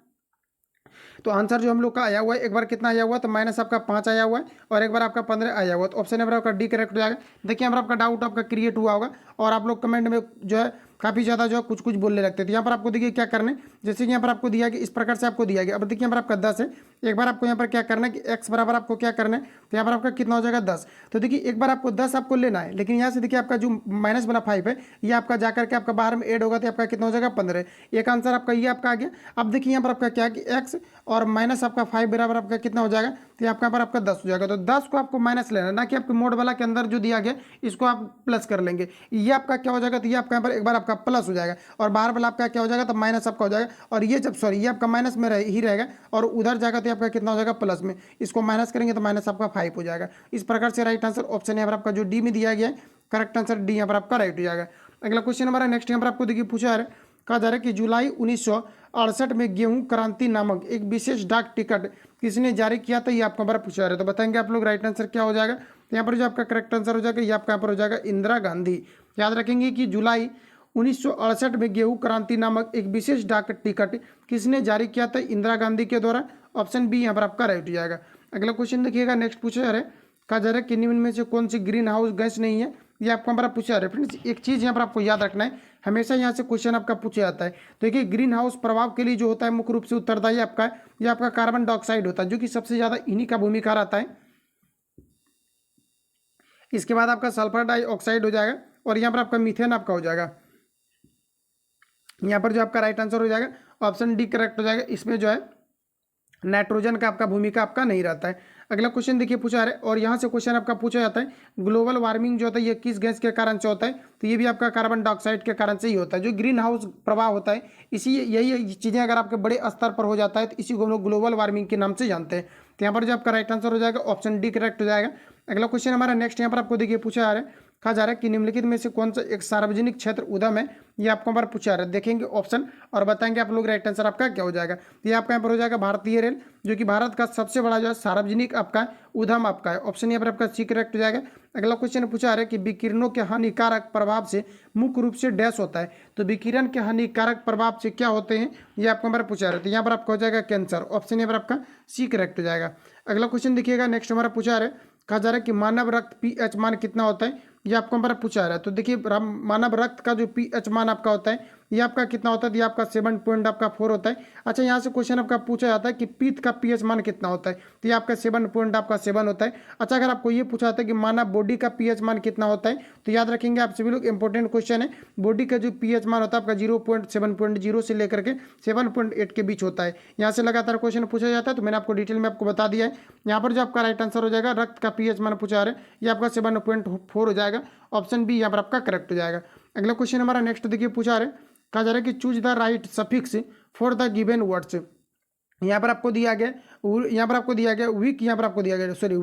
S1: तो आंसर जो हम लोग का आया हुआ है एक बार कितना आया हुआ है, तो माइनस आपका 5 आया हुआ है और एक बार आपका 15 आया हुआ है। तो ऑप्शन नंबर आपका डी करेक्ट हो जाएगा। देखिए यहाँ पर आपका डाउट आपका क्रिएट हुआ होगा और आप लोग कमेंट में जो है काफ़ी ज़्यादा जो है कुछ कुछ बोलने लगते थे। यहाँ पर आपको देखिए क्या करना है, जैसे कि यहाँ पर आपको दिया गया इस प्रकार से आपको दिया गया। अब देखिए यहाँ पर आपका 10 है, एक बार आपको यहाँ पर क्या करना है कि x बराबर आपको क्या करना है, तो यहाँ पर आपका कितना हो जाएगा 10। तो देखिए एक बार आपको 10 आपको लेना है, लेकिन यहाँ से देखिए आपका जो माइनस वाला 5 है ये आपका जाकर के आपका बाहर में ऐड होगा तो आपका कितना हो जाएगा 15। एक आंसर आपका ये आपका आ गया। अब देखिए यहाँ पर आपका क्या कि x और माइनस आपका 5 बराबर आपका कितना हो जाएगा, तो यहाँ पर आपका 10 हो जाएगा। तो 10 को आपको माइनस लेना, ना कि आपके मोड वाला के अंदर जो दिया गया इसको आप प्लस कर लेंगे, ये आपका क्या हो जाएगा, तो ये आपका यहाँ पर एक बार आपका प्लस हो जाएगा और बाहर वाला आपका क्या हो जाएगा, तो माइनस आपका हो जाएगा, और ये जब सॉरी ये आपका माइनस में ही रहेगा और उधर जाएगा तो आपका कितना हो जाएगा प्लस में, इसको माइनस करेंगे तो माइनस आपका 5 हो जाएगा। इस प्रकार से राइट आंसर ऑप्शन यहाँ पर आपका जो डी में दिया गया है करेक्ट आंसर डी यहाँ पर आपका राइट हो जाएगा। अगला क्वेश्चन हमारा नेक्स्ट यहाँ पर आपको देखिए पूछा है, कहा जा रहा है कि जुलाई 1968 में गेहूं क्रांति नामक एक विशेष डाक टिकट किसने जारी किया था, ये आपको हमारा पूछा है। तो बताएंगे आप लोग राइट आंसर क्या हो जाएगा, तो यहाँ पर जो आपका करेक्ट आंसर हो जाएगा ये आपका यहाँ पर हो जाएगा इंदिरा गांधी। याद रखेंगे कि जुलाई 1968 में गेहूं क्रांति नामक एक विशेष डाक टिकट किसने जारी किया था, इंदिरा गांधी के द्वारा। ऑप्शन बी यहाँ पर आपका राइट हो जाएगा। अगला क्वेश्चन देखिएगा, नेक्स्ट पूछा जा रहा है, कहा जा रहा है कि निम्न में से कौन सी ग्रीन हाउस गैस नहीं है, ये आपको हमारा पूछा जा रहा है। फ्रेंड्स एक चीज़ यहाँ पर आपको याद रखना है, हमेशा यहाँ से क्वेश्चन आपका पूछा जाता है। तो देखिए ग्रीन हाउस प्रभाव के लिए जो होता है मुख्य रूप से उत्तरदायी आपका ये आपका कार्बन डाइऑक्साइड होता है, जो कि सबसे ज़्यादा इन्हीं का भूमिका रहता है। इसके बाद आपका सल्फर डाइऑक्साइड हो जाएगा और यहाँ पर आपका मीथेन आपका हो जाएगा। यहाँ पर जो आपका राइट आंसर हो जाएगा ऑप्शन डी करेक्ट हो जाएगा। इसमें जो है नाइट्रोजन का आपका भूमिका आपका नहीं रहता है। अगला क्वेश्चन देखिए पूछा है और यहाँ से क्वेश्चन आपका पूछा जाता है ग्लोबल वार्मिंग जो होता है ये किस गैस के कारण से होता है, तो ये भी आपका कार्बन डाइऑक्साइड के कारण से ही होता है। जो ग्रीन हाउस प्रभाव होता है इसी यही चीज़ें अगर आपके बड़े स्तर पर हो जाता है तो इसी को हम लोग ग्लोबल वार्मिंग के नाम से जानते हैं। तो यहाँ पर जो आपका राइट आंसर हो जाएगा ऑप्शन डी करेक्ट हो जाएगा। अगला क्वेश्चन हमारा नेक्स्ट यहाँ पर आपको देखिए पूछा जा रहा है, कहा जा रहा है कि निम्नलिखित में से कौन सा एक सार्वजनिक क्षेत्र उद्यम है, ये आपको हमारा पूछा जा रहा है। देखेंगे ऑप्शन और बताएंगे आप लोग राइट आंसर आपका क्या हो जाएगा। तो ये आपका यहाँ पर हो जाएगा भारतीय रेल, जो कि भारत का सबसे बड़ा जो है सार्वजनिक आपका उद्यम आपका है। ऑप्शन यहाँ पर आपका सी करेक्ट हो जाएगा। अगला क्वेश्चन पूछा जा रहा है कि विकिरणों के हानिकारक प्रभाव से मुख्य रूप से डैश होता है, तो विकिरण के हानिकारक प्रभाव से क्या होते हैं ये आपको हमारा पूछा जा रहा है। तो यहाँ पर आपका हो जाएगा कैंसर। ऑप्शन यहाँ पर आपका सी करेक्ट हो जाएगा। अगला क्वेश्चन देखिएगा, नेक्स्ट हमारा पूछा जा रहा है, कहा जा रहा है कि मानव रक्त पीएच मान कितना होता है, ये आपको हमारा पूछा जा रहा है। तो देखिए मानव रक्त का जो पीएच मान आपका होता है ये आपका कितना होता है, ये आपका 7.4 होता है। अच्छा यहाँ से क्वेश्चन आपका पूछा जाता है कि पीत का पीएच मान कितना होता है, तो ये आपका 7.7 होता है। अच्छा अगर आपको ये पूछा जाता है कि मानव बॉडी का पीएच मान कितना होता है, तो याद रखेंगे आप सभी लोग इंपॉर्टेंट क्वेश्चन है। बॉडी का जो पीएच मान होता है आपका 0.7.0 से लेकर के 7.8 के बीच होता है। यहाँ से लगातार क्वेश्चन पूछा जाता है, तो मैंने आपको डिटेल में आपको बता दिया है। यहाँ पर जो आपका राइट आंसर हो जाएगा रक्त का पीएच मान पूछा जा रहा है ये आपका 7.4 हो जाएगा। ऑप्शन बी यहाँ पर आपका करेक्ट हो जाएगा। अगला क्वेश्चन हमारा नेक्स्ट देखिए पूछा रहे, कहा जा रहा है कि choose the right suffix for the given words. यहाँ पर आपको दिया गया, यहाँ पर आपको दिया गया वीक, यहाँ पर आपको दिया गया सॉरी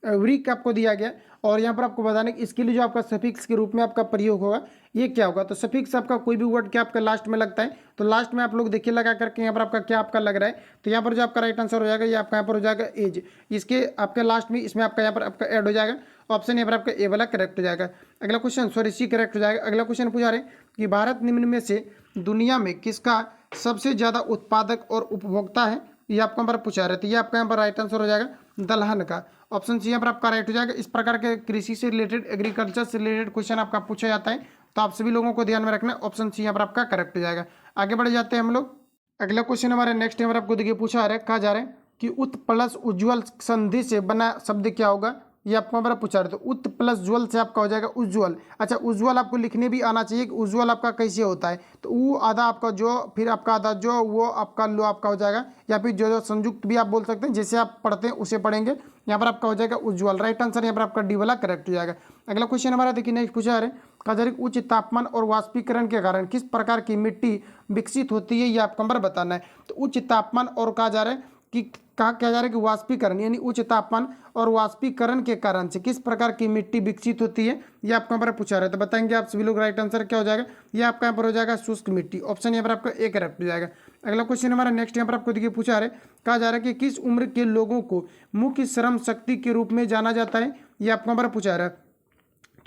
S1: वीक आपको दिया गया, और यहाँ पर आपको बताना कि इसके लिए जो आपका सफिक्स के रूप में आपका प्रयोग होगा ये क्या होगा। तो सफिक्स आपका कोई भी वर्ड क्या आपका लास्ट में लगता है, तो लास्ट में आप लोग देखिए लगा करके यहाँ पर आपका क्या आपका लग रहा है। तो यहाँ पर जो आपका राइट आंसर हो जाएगा ये आपका यहाँ पर हो जाएगा एज, इसके आपके लास्ट में इसमें आपका यहाँ पर आपका ऐड हो जाएगा, ऑप्शन यहाँ पर आपका ए वाला करेक्ट हो जाएगा। अगला क्वेश्चन सॉरी सी करेक्ट हो जाएगा। अगला क्वेश्चन पूछा रहे कि भारत निम्न में से दुनिया में किसका सबसे ज़्यादा उत्पादक और उपभोक्ता है, ये आपको यहाँ पर पूछा रहे, तो ये आपका यहाँ पर राइट आंसर हो जाएगा दलहन का, ऑप्शन सी यहाँ पर आपका राइट हो जाएगा। इस प्रकार के कृषि से रिलेटेड एग्रीकल्चर से रिलेटेड क्वेश्चन आपका पूछा जाता है, तो आप सभी लोगों को ध्यान में रखना, ऑप्शन सी यहाँ पर आपका करेक्ट हो जाएगा। आगे बढ़ जाते हैं हम लोग। अगला क्वेश्चन हमारे नेक्स्ट यहाँ पर आपको देखिए पूछा आ रहा है, कहा जा रहा है कि उत प्लस उज्ज्वल संधि से बना शब्द क्या होगा, ये आपको हमारा पूछा रहे, तो उत प्लस ज्वल से आपका हो जाएगा उज्ज्वल। अच्छा उज्ज्वल आपको लिखने भी आना चाहिए कि उज्ज्वल आपका कैसे होता है, तो वो आधा आपका जो, फिर आपका आधा जो, वो आपका लो आपका हो जाएगा, या फिर जो जो संयुक्त भी आप बोल सकते हैं, जैसे आप पढ़ते हैं उसे पढ़ेंगे। यहाँ पर आपका हो जाएगा उज्ज्वल, राइट आंसर यहाँ पर आपका डी वाला करेक्ट हो जाएगा। अगला क्वेश्चन हमारा देखिए नेक्स्ट पूछा है, कहा जा रहा है उच्च तापमान और वाष्पीकरण के कारण किस प्रकार की मिट्टी विकसित होती है, ये आपको हमारा बताना है। तो उच्च तापमान और कहा जा रहा है कि कहा क्या जा रहा है कि वाष्पीकरण यानी उच्च तापमान और वाष्पीकरण के कारण से किस प्रकार की मिट्टी विकसित होती है, ये आपको यहाँ पर पूछा रहा है, तो बताएंगे आप सभी लोग राइट आंसर क्या हो जाएगा, ये आपका यहाँ पर हो जाएगा शुष्क मिट्टी, ऑप्शन यहाँ पर आपका ए करेक्ट हो जाएगा। अगला क्वेश्चन हमारा नेक्स्ट यहाँ पर आपको देखिए पूछा रहा है, कहा जा रहा है कि किस उम्र के लोगों को मुख्य श्रम शक्ति के रूप में जाना जाता है, ये आपको यहाँ पर पूछा रहा है।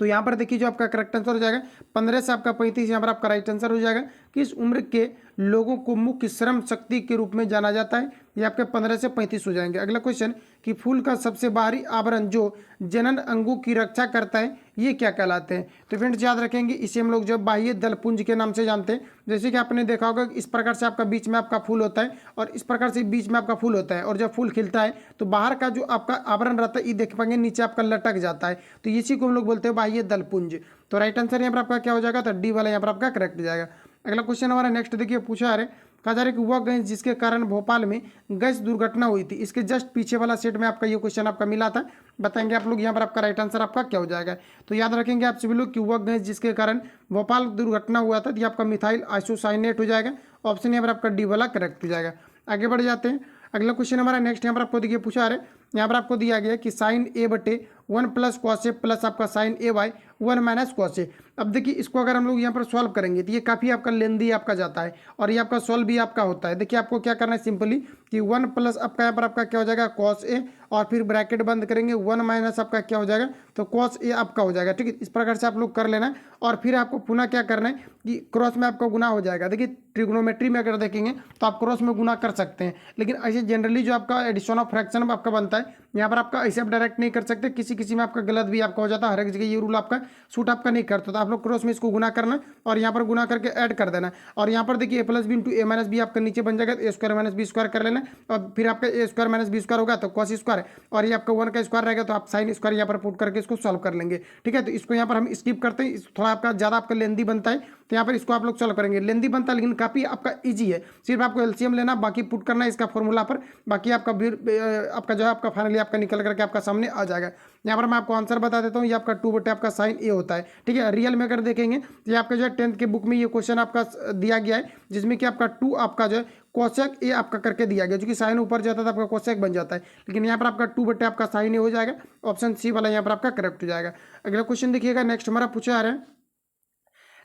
S1: तो यहाँ पर देखिए जो आपका करेक्ट आंसर हो जाएगा 15 से आपका 35, यहाँ पर आपका राइट आंसर हो जाएगा। किस उम्र के लोगों को मुख्य श्रम शक्ति के रूप में जाना जाता है, ये आपके 15 से 35 हो जाएंगे। अगला क्वेश्चन कि फूल का सबसे बाहरी आवरण जो जनन अंगों की रक्षा करता है ये क्या कहलाते हैं, तो फ्रेंड्स याद रखेंगे इसे हम लोग जब बाह्य दलपुंज के नाम से जानते हैं। जैसे कि आपने देखा होगा इस प्रकार से आपका बीच में आपका फूल होता है और इस प्रकार से बीच में आपका फूल होता है, और जब फूल खिलता है तो बाहर का जो आपका आवरण रहता है ये देख पाएंगे नीचे आपका लटक जाता है, तो इसी को हम लोग बोलते हैं बाह्य दलपुंज। तो राइट आंसर यहाँ पर आपका क्या हो जाएगा, तो डी वाला यहाँ पर आपका करेक्ट हो जाएगा। अगला क्वेश्चन हमारा नेक्स्ट देखिए पूछा है, कहा जा रहा है कि वह गैस जिसके कारण भोपाल में गैस दुर्घटना हुई थी, इसके जस्ट पीछे वाला सेट में आपका ये क्वेश्चन आपका मिला था, बताएंगे आप लोग यहाँ पर आपका राइट आंसर आपका क्या हो जाएगा। तो याद रखेंगे आप सभी लोग कि वह गैस जिसके कारण भोपाल दुर्घटना हुआ था, ये आपका मिथाइल आइसोसाइनेट हो जाएगा, ऑप्शन यहाँ पर आपका डी वाला करेक्ट हो जाएगा। आगे बढ़ जाते हैं। अगला क्वेश्चन हमारा नेक्स्ट यहाँ पर आपको देखिए पूछा है, यहाँ पर आपको दिया गया कि साइन ए बटे 1 प्लस कॉस ए प्लस आपका sine A by 1 minus cos A. अब देखिए इसको अगर हम लोग यहाँ पर सॉल्व करेंगे तो ये काफ़ी आपका लेंदी आपका जाता है और ये आपका सॉल्व भी आपका होता है। देखिए आपको क्या करना है सिंपली कि 1 प्लस आपका यहाँ पर आपका क्या हो जाएगा कॉस ए, और फिर ब्रैकेट बंद करेंगे 1 माइनस आपका क्या हो जाएगा तो कॉस ए आपका हो जाएगा। ठीक है, इस प्रकार से आप लोग कर लेना है और फिर आपको पुनः क्या करना है कि क्रॉस में आपका गुना हो जाएगा। देखिए ट्रिग्नोमेट्री में अगर देखेंगे तो आप क्रॉस में गुना कर सकते हैं, लेकिन ऐसे जनरली जो आपका एडिशन ऑफ फ्रैक्शन आपका बनता है यहाँ पर आपका ऐसे आप डायरेक्ट नहीं कर सकते, किसी किसी में आपका गलत भी आपका हो जाता है, हर एक जगह ये रूल आपका सूट आपका नहीं करता। तो आप लोग क्रॉस में इसको गुना करना और यहाँ पर गुना करके ऐड कर देना, और यहाँ पर देखिए ए प्लस बी इंटू ए माइनस बी आपका नीचे बन जाएगा, ए स्क्वायर माइनस बी स्क्वायर कर लेना, और फिर आपका A square minus B square होगा तो कॉस स्क्वायर, और ये आपका 1 का स्क्वायर रहेगा तो आप साइन स्क्वायर यहाँ पर पुट करके इसको सॉल्व कर लेंगे। ठीक है, तो इसको यहाँ पर हम स्किप करते हैं, थोड़ा आपका ज़्यादा आपका लेंदी बनता है, तो यहाँ पर इसको आप लोग सॉल्व करेंगे। लेंदी बनता है लेकिन काफ़ी आपका ईजी है, सिर्फ आपको एलसीएम लेना बाकी पुट करना है इसका फॉर्मूला पर, बाकी आपका आपका जो है आपका फाइनली आपका निकल करके आपका सामने आ जाएगा। यहाँ पर मैं आपको आंसर बता देता हूँ, ये आपका 2 बटे आपका साइन ए होता है। ठीक है, रियल में अगर देखेंगे तो ये आपका जो है 10th के बुक में ये क्वेश्चन आपका दिया गया है, जिसमें कि आपका 2 आपका जो है कोसेक ए आपका करके दिया गया, जो कि साइन ऊपर जाता है तो आपका कोसेक बन जाता है, लेकिन यहाँ पर आपका 2 बटे आपका साइन ए हो जाएगा, ऑप्शन सी वाला यहाँ पर आपका करेक्ट हो जाएगा। अगला क्वेश्चन देखिएगा नेक्स्ट हमारा पूछा आ रहा है,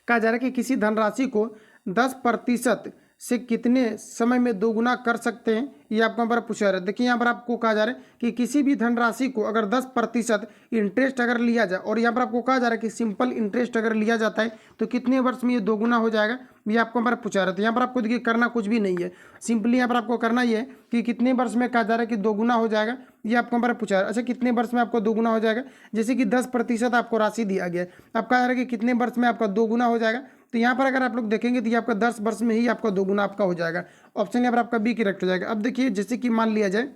S1: कहा जा रहा है कि किसी धनराशि को 10% से कितने समय में दोगुना कर सकते हैं, ये आपको यहाँ पर पूछा जा रहा है। देखिए यहाँ पर आपको कहा जा रहा है कि किसी भी धनराशि को अगर 10% इंटरेस्ट अगर लिया जाए, और यहाँ पर आपको कहा जा रहा है कि सिंपल इंटरेस्ट अगर लिया जाता है तो कितने वर्ष में ये दोगुना हो जाएगा, ये आपको यहाँ पर पूछा जा रहा है। तो यहाँ पर आपको देखिए करना कुछ भी नहीं है, सिंपली यहाँ पर आपको करना ये है कि कितने वर्ष में कहा जा रहा है कि दोगुना हो जाएगा, ये आपको यहाँ पर पूछा जा रहा है। अच्छा कितने वर्ष में आपको दोगुना हो जाएगा, जैसे कि 10% आपको राशि दिया गया है, अब कहा जा रहा है कि कितने वर्ष में आपका दोगुना हो जाएगा, तो यहाँ पर अगर आप लोग देखेंगे तो ये आपका 10 वर्ष में ही आपका दोगुना आपका हो जाएगा, ऑप्शन यहाँ पर आपका बी करेक्ट हो जाएगा। अब देखिए जैसे कि मान लिया जाए,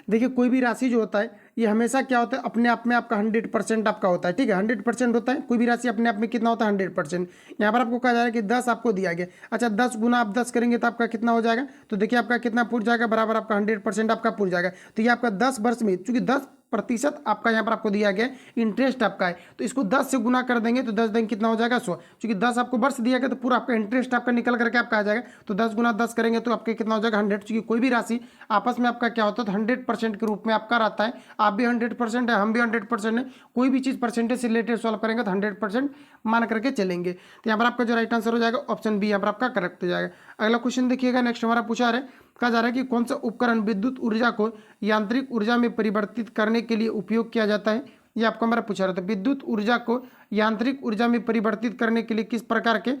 S1: देखिए कोई भी राशि जो होता है ये हमेशा क्या होता है अपने आप में आपका 100% आपका होता है। ठीक है, 100% होता है, कोई भी राशि अपने आप में कितना होता है 100%। यहाँ पर आपको कहा जा रहा है कि 10 आपको दिया गया, अच्छा 10 गुना आप 10 करेंगे तो आपका कितना हो जाएगा, तो देखिए आपका कितना पुट जाएगा बराबर आपका 100% आपका पुट जाएगा। तो ये आपका 10 वर्ष में, चूंकि 10 10% आपका यहाँ पर आपको दिया गया है इंटरेस्ट आपका है, तो इसको 10 से गुना कर देंगे तो 10 देंगे कितना हो जाएगा 100, क्योंकि 10 आपको वर्ष दिया गया तो पूरा आपका इंटरेस्ट आपका निकल करके आपका आ जाएगा, तो 10 गुना 10 करेंगे तो आपके कितना हो जाएगा 100, क्योंकि कोई भी राशि आपस में आपका क्या होता है 100% के रूप में आपका रहता है। आप भी 100% है, हम भी 100% है, कोई भी चीज़ परसेंटेज से रिलेटेड सॉल्व करेंगे तो 100% मान करके चलेंगे। तो यहाँ पर आपका जो राइट आंसर हो जाएगा ऑप्शन बी यहाँ पर आपका करेक्ट हो जाएगा। अगला क्वेश्चन देखिएगा, नेक्स्ट हमारा पूछा है, कहा जा रहा है कि कौन सा उपकरण विद्युत ऊर्जा को यांत्रिक ऊर्जा में परिवर्तित करने के लिए उपयोग किया जाता है। ये आपको हमारा पूछा रहा था, विद्युत ऊर्जा को यांत्रिक ऊर्जा में परिवर्तित करने के लिए किस प्रकार के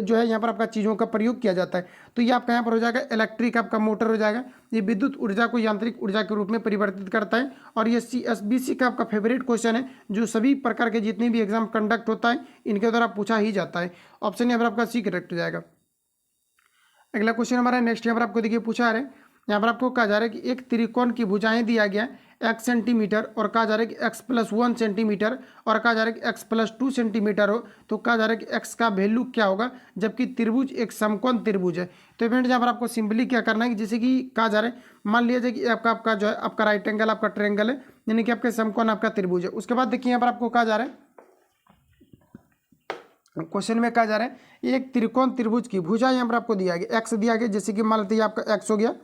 S1: जो है यहाँ पर आपका चीज़ों का प्रयोग किया जाता है। तो ये आपका यहाँ पर हो जाएगा इलेक्ट्रिक आपका मोटर हो जाएगा, ये विद्युत ऊर्जा को यांत्रिक ऊर्जा के रूप में परिवर्तित करता है। और ये CSBC का आपका फेवरेट क्वेश्चन है, जो सभी प्रकार के जितने भी एग्जाम कंडक्ट होता है इनके द्वारा पूछा ही जाता है। ऑप्शन यहाँ पर आपका सी करेक्ट हो जाएगा। अगला क्वेश्चन हमारा नेक्स्ट यहाँ पर आपको देखिए पूछा है, यहाँ पर आपको कहा जा रहा है कि एक त्रिकोण की भुजाएं दिया गया x सेंटीमीटर और कहा जा रहा है कि x+1 सेंटीमीटर और कहा जा रहा है कि x+2 सेंटीमीटर हो, तो कहा जा रहा है कि x का वैल्यू क्या होगा जबकि त्रिभुज एक समकोण त्रिभुज है। तो फ्रेंड्स यहाँ पर आपको सिंपली क्या करना है कि जैसे कि कहा जा रहा है, मान लीजिए कि आपका जो है आपका राइट एंगल आपका ट्रायंगल है, यानी कि आपके समकोण आपका त्रिभुज है। उसके बाद देखिए यहाँ पर आपको कहा जा रहा है, क्वेश्चन में कहा जा रहा है एक त्रिकोण त्रिभुज की भुजा यहाँ पर आपको दिया गया, x दिया गया, जैसे कि मान लेते हैं आपका x हो गया,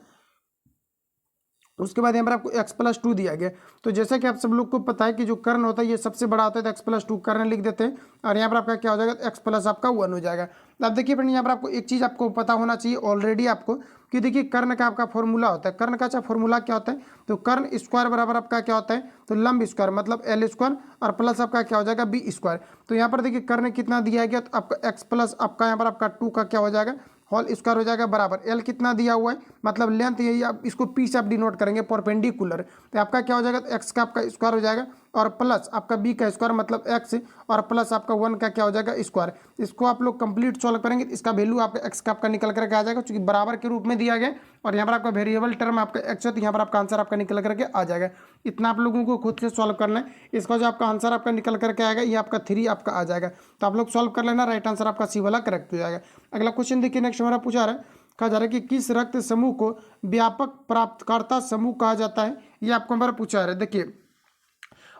S1: उसके बाद यहाँ पर आपको x+2 दिया गया। तो जैसा कि आप सब लोग को पता है कि जो कर्ण होता है ये सबसे बड़ा होता है, तो x+2 कर्ण लिख देते हैं, और यहाँ पर आपका क्या हो जाएगा x+ आपका 1 हो जाएगा। अब देखिए फ्रेंड यहाँ पर आपको एक चीज़ आपको पता होना चाहिए ऑलरेडी आपको, कि देखिए कर्ण का आपका फॉर्मूला होता है, कर्ण का अच्छा फॉर्मूला क्या होता है, तो कर्ण स्क्वायर बराबर आपका क्या होता है, तो लंब स्क्वायर मतलब L² और प्लस आपका क्या हो जाएगा B²। तो यहाँ पर देखिए कर्ण कितना दिया गया, तो आपका x+ आपका यहाँ पर आपका 2 का क्या हो जाएगा होल स्क्वायर हो जाएगा बराबर L कितना दिया हुआ है, मतलब लेंथ यही आप इसको P से आप डिनोट करेंगे परपेंडिकुलर, तो आपका क्या हो जाएगा x का आपका स्क्वायर हो जाएगा और प्लस आपका b का स्क्वायर मतलब x और प्लस आपका 1 का क्या हो जाएगा स्क्वायर। इसको आप लोग कंप्लीट सॉल्व करेंगे, इसका वैल्यू आपका x का आपका निकल करके आ जाएगा, क्योंकि बराबर के रूप में दिया गया और यहाँ पर आपका वेरिएबल टर्म आपका x है, तो यहाँ पर आपका आंसर आपका निकल करके आ जाएगा। इतना आप लोगों को खुद से सॉल्व करना है, इसका जो आपका आंसर आपका निकल करके आएगा ये आपका 3 आपका आ जाएगा। तो आप लोग सॉल्व कर लेना, राइट आंसर आपका सी वाला करेक्ट हो जाएगा। अगला क्वेश्चन देखिए, नेक्स्ट हमारा पूछा रहा है, कहा जा रहा है कि किस रक्त समूह को व्यापक प्राप्तकर्ता समूह कहा जाता है। ये आपको हमारा पूछा रहा है। देखिए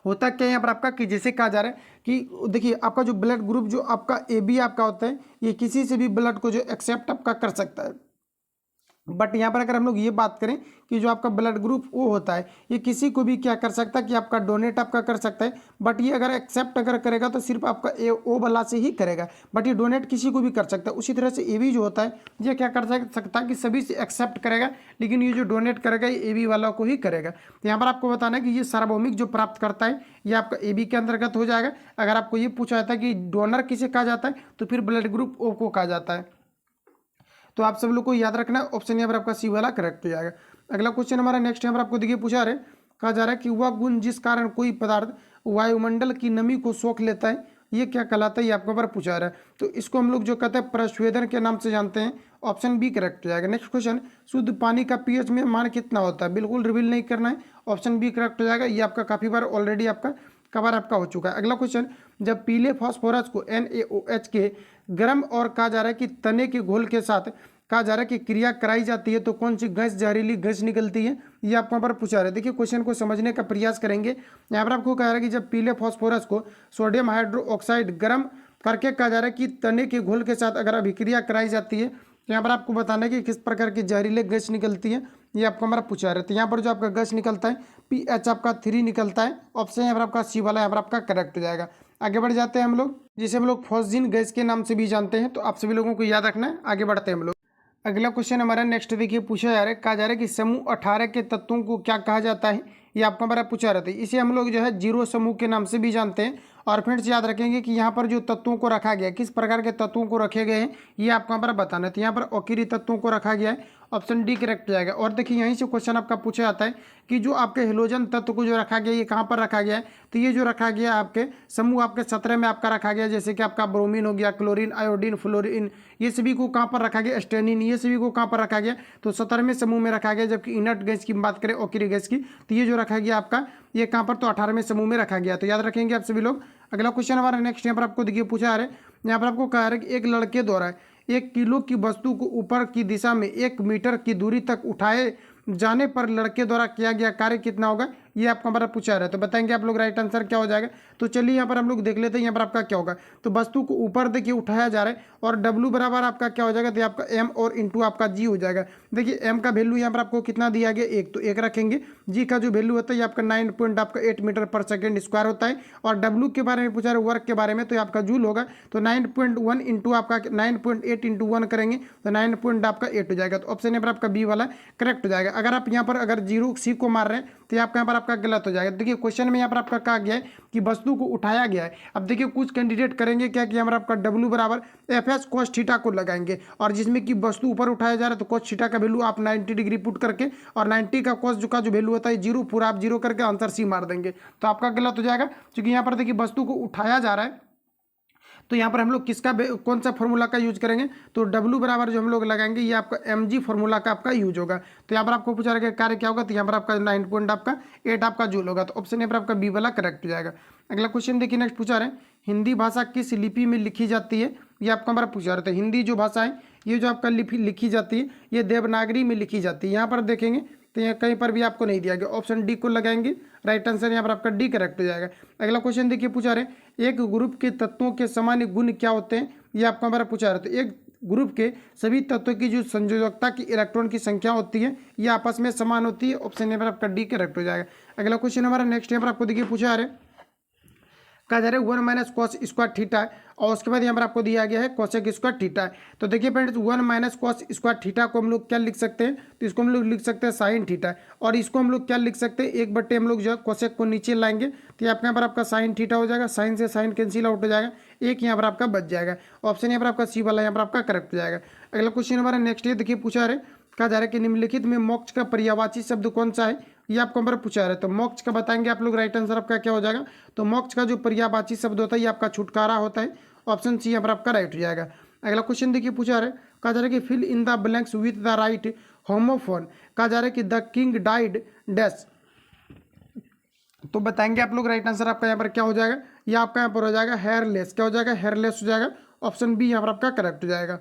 S1: होता क्या है यहाँ पर आपका कि जैसे कहा जा रहा है कि देखिए आपका जो ब्लड ग्रुप जो आपका AB आपका होता है, ये किसी से भी ब्लड को जो एक्सेप्ट आपका कर सकता है, बट यहाँ पर अगर हम लोग ये बात करें कि जो आपका ब्लड ग्रुप O होता है ये किसी को भी क्या कर सकता है कि आपका डोनेट आपका कर सकता है, बट ये अगर एक्सेप्ट अगर करेगा तो सिर्फ आपका O वाला से ही करेगा, बट ये डोनेट किसी को भी कर सकता है। उसी तरह से AB जो होता है ये क्या कर सकता है कि सभी से एक्सेप्ट करेगा, लेकिन ये जो डोनेट करेगा ये AB वाला को ही करेगा। तो यहाँ पर आपको बताना है कि ये सार्वभौमिक जो प्राप्त करता है ये आपका AB के अंतर्गत हो जाएगा। अगर आपको ये पूछा जाता है कि डोनर किसे कहा जाता है तो फिर ब्लड ग्रुप O को कहा जाता है। तो आप सब लोग को याद रखना, ऑप्शन यहाँ पर आपका सी वाला करेक्ट हो जाएगा। अगला क्वेश्चन हमारा नेक्स्ट यहाँ पर आपको देखिए पूछा रहे, कहा जा रहा है कि वह गुण जिस कारण कोई पदार्थ वायुमंडल की नमी को सोख लेता है ये क्या कहलाता है, ये आपको पर पूछा रहा है। तो इसको हम लोग जो कहते हैं प्रस्वेदन के नाम से जानते हैं, ऑप्शन बी करेक्ट हो जाएगा। नेक्स्ट क्वेश्चन, शुद्ध पानी का पीएच में मान कितना होता है, बिल्कुल रिवील नहीं करना है, ऑप्शन बी करेक्ट हो जाएगा। ये आपका काफ़ी बार ऑलरेडी आपका कवर आपका हो चुका है। अगला क्वेश्चन, जब पीले फास्फोरस को NaOH के गर्म और कहा जा रहा है कि तने के घोल के साथ कहा जा रहा है कि क्रिया कराई जाती है तो कौन सी गैस जहरीली गैस निकलती है, ये आपको यहाँ पर पूछा रहा है। देखिए क्वेश्चन को समझने का प्रयास करेंगे। यहाँ पर आपको कहा रहा है कि जब पीले फास्फोरस को सोडियम हाइड्रोक्साइड गर्म करके कहा जा रहा है कि तने के घोल के साथ अगर अभिक्रिया कराई जाती है तो यहाँ पर आपको बताना है कि किस प्रकार की जहरीले गैस निकलती है, ये आपको हमारा पूछा रहा है। तो यहाँ पर जो आपका गैस निकलता है pH आपका 3 निकलता है, ऑप्शन यहाँ पर आपका सी वाला यहाँ पर आपका करेक्ट हो जाएगा। आगे बढ़ जाते हैं हम लोग, जिसे हम लोग फॉस्जीन गैस के नाम से भी जानते हैं, तो आप सभी लोगों को याद रखना है। आगे बढ़ते हैं हम लोग। अगला क्वेश्चन हमारा नेक्स्ट देखिए पूछा जा रहा है, कहा जा रहा है कि समूह 18 के तत्वों को क्या कहा जाता है, ये आपको हमारा पूछा रहता है। इसे हम लोग जो है जीरो समूह के नाम से भी जानते हैं। और फ्रेंड्स याद रखेंगे कि यहाँ पर जो तत्वों को रखा गया है, किस प्रकार के तत्वों को रखे गए हैं ये आपको यहाँ पर बताना है। तो यहाँ पर ओकिरी तत्वों को रखा गया है, ऑप्शन डी करेक्ट हो जाएगा। और देखिए यहीं से क्वेश्चन आपका पूछा जाता है कि जो आपके हेलोजन तत्व को जो रखा गया ये कहाँ पर रखा गया है, तो ये जो रखा गया आपके समूह आपके 17 में आपका रखा गया, जैसे कि आपका ब्रोमीन हो गया, क्लोरीन, आयोडीन, फ्लोरीन, ये सभी को कहाँ पर रखा गया, स्टेनिन, ये सभी को कहाँ पर रखा गया, तो 17वें समूह में रखा गया। जबकि इनर्ट गैस की बात करें ओकिरी गैस की, तो ये जो रखा गया आपका ये कहाँ पर, तो 18वें समूह में रखा गया। तो याद रखेंगे आप सभी लोग। अगला क्वेश्चन हमारा नेक्स्ट यहाँ पर आपको देखिए पूछा है, यहाँ पर आपको कहा है कि एक लड़के द्वारा 1 किलो की वस्तु को ऊपर की दिशा में 1 मीटर की दूरी तक उठाए जाने पर लड़के द्वारा किया गया कार्य कितना होगा, ये आपका हमारा पूछा रहा है। तो बताएंगे आप लोग राइट आंसर क्या हो जाएगा। तो चलिए यहाँ पर हम लोग देख लेते हैं यहाँ पर आपका क्या होगा। तो वस्तु को ऊपर देखिए उठाया जा रहा है और W बराबर आपका क्या हो जाएगा, तो आपका M और इंटू आपका G हो जाएगा। देखिए M का वैल्यू यहाँ पर आपको कितना दिया गया, 1, तो 1 रखेंगे। G का जो वैल्यू होता है ये आपका 9.8 मीटर पर सेकेंड स्क्वायर होता है। और W के बारे में पूछा रहा है, वर्क के बारे में, तो आपका जूल होगा। तो 9.1 इंटू आपका 9.8 इंटू 1 करेंगे तो 9.8 हो जाएगा। तो ऑप्शन यहाँ पर आपका बी वाला करेक्ट हो जाएगा। अगर आप यहाँ पर अगर 0 C को मार रहे हैं तो आपका यहाँ पर आपका गलत हो जाएगा। देखिए क्वेश्चन में यहाँ पर आपका कहा गया है कि वस्तु को उठाया गया है। अब देखिए कुछ कैंडिडेट करेंगे क्या कि यहाँ पर आपका W बराबर FS cos थीटा को लगाएंगे, और जिसमें कि वस्तु ऊपर उठाया जा रहा है तो cos थीटा का वैल्यू आप 90 डिग्री पुट करके और 90 का cos का जो वैल्यू होता है 0, पूरा आप 0 करके आंसर C मार देंगे, तो आपका गलत हो जाएगा। क्योंकि यहाँ पर देखिए वस्तु को उठाया जा रहा है, तो यहाँ पर हम लोग किसका कौन सा फॉर्मूला का यूज करेंगे, तो W बराबर जो हम लोग लगाएंगे ये आपका mg फॉर्मूला का आपका यूज होगा। तो यहाँ पर आपको पूछा रहेगा कार्य क्या होगा, तो यहाँ पर आपका 9.8 आपका जूल होगा। तो ऑप्शन यहाँ पर आपका बी वाला करेक्ट हो जाएगा। अगला क्वेश्चन देखिए, नेक्स्ट पूछा रहे हिंदी भाषा किस लिपि में लिखी जाती है, ये आपका हमारा पूछा रहे थे। हिंदी जो भाषा है ये जो आपका लिपि लिखी जाती है ये देवनागरी में लिखी जाती है। यहाँ पर देखेंगे तो यहाँ कहीं पर भी आपको नहीं दिया गया, ऑप्शन डी को लगाएंगे, राइट आंसर यहाँ पर आपका डी करेक्ट हो जाएगा। अगला क्वेश्चन देखिए पूछा रहे एक ग्रुप के तत्वों के सामान्य गुण क्या होते हैं, ये आपका हमारा पूछा रहे। तो एक ग्रुप के सभी तत्वों की जो संयोजकता की इलेक्ट्रॉन की संख्या होती है ये आपस में समान होती है, ऑप्शन यहाँ पर आपका डी करेक्ट हो जाएगा। अगला क्वेश्चन हमारा नेक्स्ट यहाँ पर आपको देखिए पूछा रहे कहा जा रहा है 1 माइनस कॉस स्क्वायर थीटा है, और उसके बाद यहाँ पर आपको दिया गया है कोसेक स्क्वायर थीटा है। तो देखिए friends 1 minus cos square theta को हम लोग क्या लिख सकते हैं, तो इसको हम लोग लिख सकते हैं साइन थीटा, और इसको हम लोग क्या लिख सकते हैं 1/, हम लोग जो है कोसेक को नीचे लाएंगे तो आपके यहाँ पर आपका साइन थीटा हो जाएगा, साइन से साइन कैंसिल आउट हो जाएगा, एक यहाँ पर आपका बच जाएगा। ऑप्शन यहाँ पर आपका सी वाला यहाँ पर आपका करेक्ट हो जाएगा। अगला क्वेश्चन हमारा नेक्स्ट है देखिए पूछा रहे कहा जा रहा है कि निम्नलिखित में मोक्ष का पर्यायवाची शब्द कौन सा है, ये आपको हमारा पूछा रहा है। तो मोक्ष का बताएंगे आप लोग, राइट आंसर आपका क्या हो जाएगा, तो मोक्ष का जो पर्यायवाची शब्द होता है ये आपका छुटकारा होता है, ऑप्शन सी यहाँ पर आपका राइट हो जाएगा। अगला क्वेश्चन देखिए पूछा रहा है कहा जा रहा है कि fill in the blanks with the right homophone, कहा जा रहा है कि द किंग डाइड डैश, तो बताएंगे आप लोग राइट आंसर आपका यहाँ पर क्या हो जाएगा, ये आपका यहाँ पर हो जाएगा हेयरलेस, क्या हो जाएगा हेयरलेस हो जाएगा, ऑप्शन बी यहाँ पर आपका करेक्ट हो जाएगा।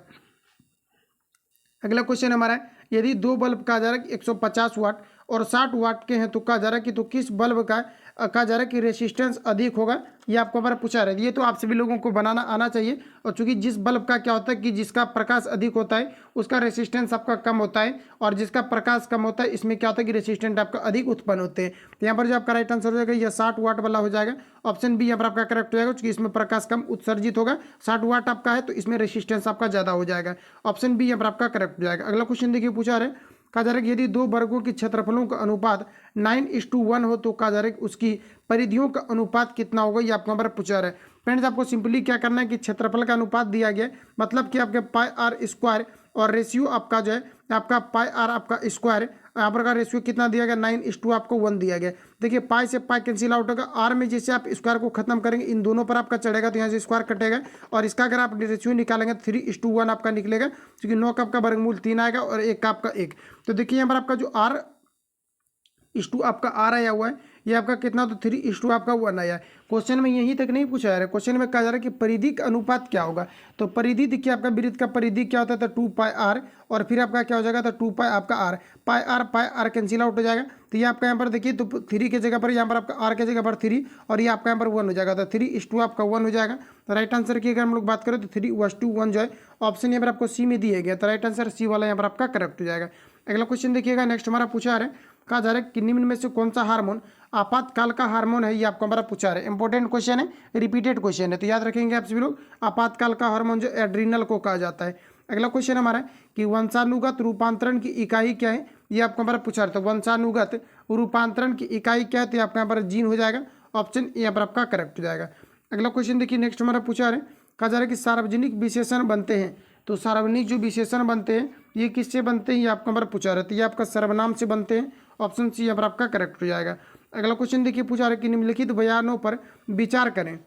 S1: अगला क्वेश्चन हमारा है यदि दो बल्ब कहा जा रहा है कि 150 वाट और 60 वाट के हैं तो कहा जा रहा है कि तो किस बल्ब का कहा जा रहा है कि रेसिस्टेंस अधिक होगा, ये आपको हमारा पूछा रहा है। ये तो आप सभी लोगों को बनाना आना चाहिए, और चूंकि जिस बल्ब का क्या होता है कि जिसका प्रकाश अधिक होता है उसका रेसिस्टेंस आपका कम होता है, और जिसका प्रकाश कम होता है इसमें क्या होता है कि रेसिस्टेंट आपका अधिक उत्पन्न होते हैं। तो यहाँ पर जो आपका राइट आंसर हो जाएगा यह 60 वाट वाला हो जाएगा, ऑप्शन बी यहाँ पर आपका करेक्ट हो जाएगा, क्योंकि इसमें प्रकाश कम उत्सर्जित होगा, 60 वाट आपका है तो इसमें रेसिस्टेंस आपका ज़्यादा हो जाएगा, ऑप्शन बी यहाँ पर आपका करेक्ट हो जाएगा। अगला क्वेश्चन देखिए पूछा रहे कहा जा रहा है कि यदि दो वर्गों के क्षेत्रफलों का अनुपात 9:1 हो तो कहा जा रहा है कि उसकी परिधियों का अनुपात कितना होगा, ये आपको हमारा पूछा रहा है। फ्रेंड्स आपको सिंपली क्या करना है कि क्षेत्रफल का अनुपात दिया गया है, मतलब कि आपके पाई आर स्क्वायर और रेशियो आपका जो है आपका पाई आर आपका स्क्वायर, यहाँ पर का रेशियो कितना दिया गया 9:1 आपको 1 दिया गया। देखिए पाई से पाई कैंसिल आउट होगा, आर में जैसे आप स्क्वायर को खत्म करेंगे इन दोनों पर आपका चढ़ेगा तो यहाँ से स्क्वायर कटेगा, और इसका अगर आप रेशियो निकालेंगे 3:1 आपका निकलेगा, क्योंकि 9 का आपका वर्गमूल 3 आएगा और 1 का आपका 1। तो देखिए यहाँ पर आपका जो R:2 आपका आर आया हुआ है ये आपका कितना, तो 3:1 आपका 1 आया है। क्वेश्चन में यहीं तक नहीं पूछा जा रहा है, क्वेश्चन में कहा जा रहा है कि परिधि का अनुपात क्या होगा। तो परिधि देखिए आपका वृत्त का परिधि क्या होता है, तो 2 पाई आर, और फिर आपका क्या हो जाएगा, तो 2 पाई आपका r, pi r cancel out हो जाएगा। तो ये आपका यहाँ पर देखिए तो 3 की जगह पर यहाँ पर आपका आर की जगह पर 3, और ये आपका यहाँ पर 1 हो जाएगा, तो 3:2 आपका 1 हो जाएगा। तो राइट आंसर की अगर हम लोग बात करें तो 3:1 जो है ऑप्शन यहाँ पर आपको सी में दिया गया, तो राइट आंसर सी वाला यहाँ पर आपका करेक्ट हो जाएगा। अगला क्वेश्चन देखिएगा, नेक्स्ट हमारा पूछा रहा है कहा जा रहा है कि निम्न में से कौन सा हार्मोन आपातकाल का हार्मोन है, ये आपको हमारा पूछा रहा है। इंपॉर्टेंट क्वेश्चन है, रिपीटेड क्वेश्चन है, तो याद रखेंगे आप सभी लोग। आपातकाल का हार्मोन जो एड्रीनल को कहा जाता है। अगला क्वेश्चन हमारा है कि वंशानुगत रूपांतरण की इकाई क्या है, ये आपको हमारा पूछा रहा था। वंशानुगत रूपांतरण की इकाई क्या है, तो आपका यहाँ पर जीन हो जाएगा, ऑप्शन यहाँ पर आपका करेक्ट हो जाएगा। अगला क्वेश्चन देखिए, नेक्स्ट हमारा पूछा रहा है कहा जा रहा है कि सार्वजनिक विशेषण बनते हैं, तो सार्वजनिक जो विशेषण बनते हैं ये किससे बनते हैं, ये आपको हमारा पूछा रहा है। तो ये आपका सर्वनाम से बनते हैं, ऑप्शन सी यहाँ पर आपका करेक्ट हो जाएगा। अगला क्वेश्चन देखिए पूछा रहा है कि निम्नलिखित बयानों पर विचार करें,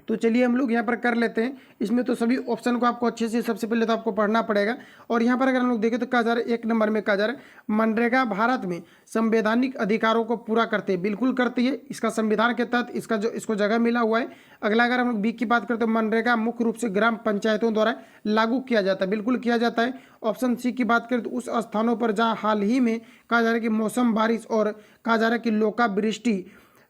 S1: तो चलिए हम लोग यहाँ पर कर लेते हैं। इसमें तो सभी ऑप्शन को आपको अच्छे से सबसे पहले तो आपको पढ़ना पड़ेगा। और यहाँ पर अगर हम लोग देखें तो कहा जा रहा है 1 नंबर में कहा जा रहा है मनरेगा भारत में संवैधानिक अधिकारों को पूरा करते हैं। बिल्कुल करती है, इसका संविधान के तहत इसको जगह मिला हुआ है। अगला अगर हम लोग बी की बात करते हैं, मनरेगा मुख्य रूप से ग्राम पंचायतों द्वारा लागू किया जाता है। बिल्कुल किया जाता है। ऑप्शन सी की बात करें तो उस स्थानों पर जहाँ हाल ही में कहा जा रहा है कि मौसम बारिश और कहा जा रहा है कि लोकावृष्टि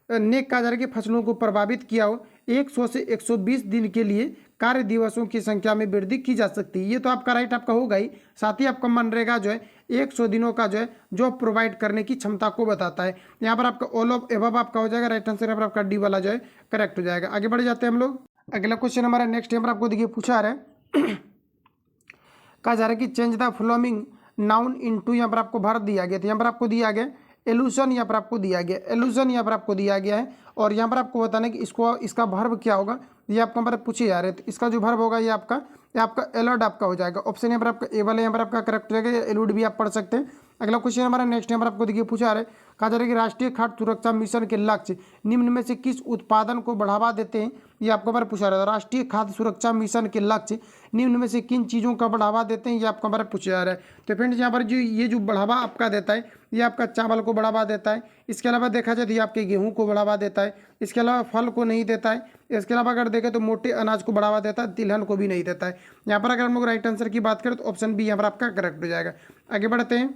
S1: ने कहा जा रहा है कि फसलों को प्रभावित किया हो, 100 से 120 दिन के लिए कार्य दिवसों की संख्या में वृद्धि की जा सकती है। ये तो आपका राइट आपका होगा ही। साथ ही आपका मनरेगा जो है 100 दिनों का जो है जॉब प्रोवाइड करने की क्षमता को बताता है। यहाँ पर आपका ऑल ऑफ एबव आपका हो जाएगा। राइट आंसर यहाँ पर आपका डी वाला जो है करेक्ट हो जाएगा। आगे बढ़ जाते हैं हम लोग। अगला क्वेश्चन हमारा नेक्स्ट यहाँ पर आपको देखिए पूछा आ रहा है कहा जा रहा है कि change the following noun into, यहाँ पर आपको भर दिया गया था। यहाँ पर आपको दिया गया एलूशन, यहाँ पर आपको दिया गया एलूशन, यहाँ पर आपको दिया गया है। और यहाँ पर आपको बताना है कि इसका भर्व क्या होगा, ये आपको हमारे पूछे जा रहे हैं। तो इसका जो भर्व होगा ये आपका एलोड आपका हो जाएगा। ऑप्शन यहाँ पर आपका ए वाला यहाँ पर आपका करेक्ट हो जाएगा। एलूड भी आप पढ़ सकते हैं। अगला क्वेश्चन हमारा नेक्स्ट यहाँ पर आपको देखिए पूछा है, कहा जा रहा है कि राष्ट्रीय खाद्य सुरक्षा मिशन के लक्ष्य निम्न में से किस उत्पादन को बढ़ावा देते हैं। ये आपको हमारा पूछा रहा है। राष्ट्रीय खाद्य सुरक्षा मिशन के लक्ष्य निम्न में से किन चीज़ों का बढ़ावा देते हैं, ये आपको हमारा पूछा जा रहा है। तो फ्रेंड्स यहाँ पर जो बढ़ावा आपका देता है ये आपका चावल को बढ़ावा देता है। इसके अलावा देखा जाए तो ये आपके गेहूँ को बढ़ावा देता है। इसके अलावा फल को नहीं देता है। इसके अलावा अगर देखें तो मोटे अनाज को बढ़ावा देता है, तिलहन को भी नहीं देता है। यहाँ पर अगर हम लोग राइट आंसर की बात करें तो ऑप्शन बी यहाँ पर आपका करेक्ट हो जाएगा। आगे बढ़ते हैं।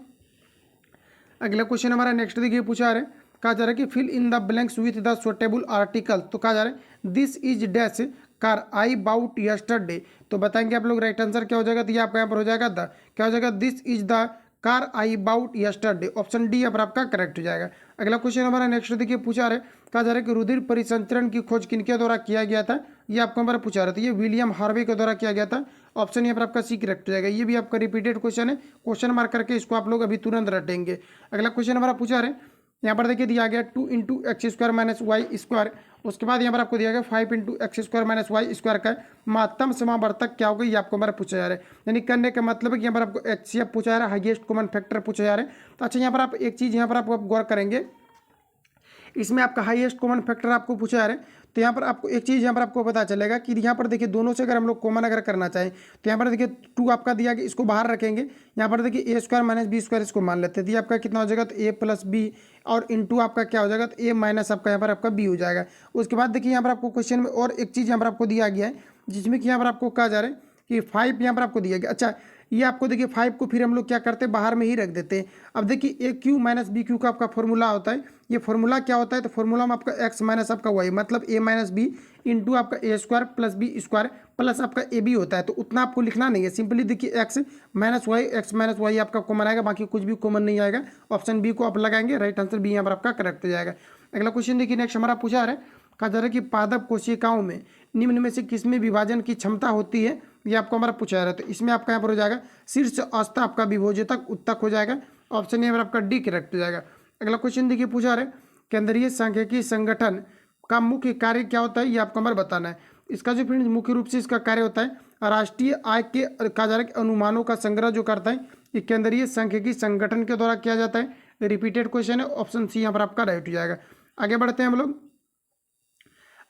S1: अगला क्वेश्चन हमारा नेक्स्ट देखिए पूछा है, कहा जा रहा है कि fill in the blanks with the suitable article. तो कहा जा रहा है this is dash car I bought yesterday. तो बताएंगे आप लोग राइट आंसर क्या हो जाएगा। तो ये आपका यहाँ पर हो जाएगा द, क्या हो जाएगा, this is the car I bought yesterday. Option D यहाँ पर आपका करेक्ट हो जाएगा। अगला क्वेश्चन हमारा नेक्स्ट देखिए पूछा रहा है, कहा जा रहा है कि रुधिर परिसंचरण की खोज किनके द्वारा किया गया था। ये आपको हमारा पूछा रहा था। ये विलियम हार्वे के द्वारा किया गया था। ऑप्शन यहाँ पर आपका सी करेक्ट हो जाएगा। ये भी आपका रिपीटेड क्वेश्चन है, क्वेश्चन मार्क करके इसको आप लोग अभी तुरंत रटेंगे। अगला क्वेश्चन हमारा पूछा रहा है, यहाँ पर देखिए दिया गया 2 into x square minus y square. उसके बाद यहाँ पर आपको दिया गया 5 into x square minus y square का महत्तम समावर्तक क्या होगा, ये आपको हमारा पूछा जा रहा है। यानी करने का मतलब है कि यहाँ पर आपको एचसीएफ पूछा जा रहा है, हाईएस्ट कॉमन फैक्टर पूछा जा रहा है। तो अच्छा यहाँ पर आप एक चीज़ यहाँ पर आप गौर करेंगे, इसमें आपका हाईएस्ट कॉमन फैक्टर आपको पूछा जा रहा है। तो यहाँ पर आपको एक चीज़ यहाँ पर आपको पता चलेगा कि यहाँ पर देखिए दोनों से अगर हम लोग कॉमन अगर करना चाहें तो यहाँ पर देखिए 2 आपका दिया गया, इसको बाहर रखेंगे। यहाँ पर देखिए ए स्क्वायर माइनस बी स्क्वायर इसको मान लेते हैं। तो ये आपका कितना हो जाएगा, तो ए प्लस बी और इंटू आपका क्या हो जाएगा, तो ए माइनस आपका यहाँ पर आपका बी हो जाएगा। उसके बाद देखिए यहाँ पर आपको क्वेश्चन में और एक चीज़ यहाँ पर आपको दिया गया है, जिसमें कि यहाँ पर आपको कहा जा रहा है कि 5 यहाँ पर आपको दिया गया। अच्छा ये आपको देखिए 5 को फिर हम लोग क्या करते हैं, बाहर में ही रख देते हैं। अब देखिए ए क्यू माइनस बी क्यू का आपका फॉर्मूला होता है। ये फॉर्मूला क्या होता है, तो फॉर्मूला में आपका एक्स माइनस आपका वाई मतलब ए माइनस बी इंटू आपका A square plus B square plus आपका ए बी होता है। तो उतना आपको लिखना नहीं है, सिंपली देखिए एक्स माइनस वाई आपका कॉमन आएगा, बाकी कुछ भी कॉमन नहीं आएगा। ऑप्शन बी को आप लगाएंगे, राइट आंसर बी यहाँ पर आपका करेक्ट हो जाएगा। अगला क्वेश्चन देखिए नेक्स्ट हमारा पूछा है, कहा जा रहा है कि पादप कोशिकाओं में निम्न में से किसमें विभाजन की क्षमता होती है, ये आपको हमारा पूछा जा रहा है। तो इसमें आपका यहाँ पर हो जाएगा शीर्ष अस्त आपका विभोजतक उत्तक हो जाएगा। ऑप्शन यहाँ पर आपका डी करेक्ट हो जाएगा। अगला क्वेश्चन देखिए पूछा जा रहा है, केंद्रीय सांख्यिकी संगठन का मुख्य कार्य क्या होता है, ये आपको हमारा बताना है। इसका जो फ्रेंड्स मुख्य रूप से इसका कार्य होता है राष्ट्रीय आय के कहा जा रहा है अनुमानों का संग्रह जो करता है, ये केंद्रीय सांख्यिकी संगठन के द्वारा किया जाता है। रिपीटेड क्वेश्चन है, ऑप्शन सी यहाँ पर आपका राइट हो जाएगा। आगे बढ़ते हैं हम लोग।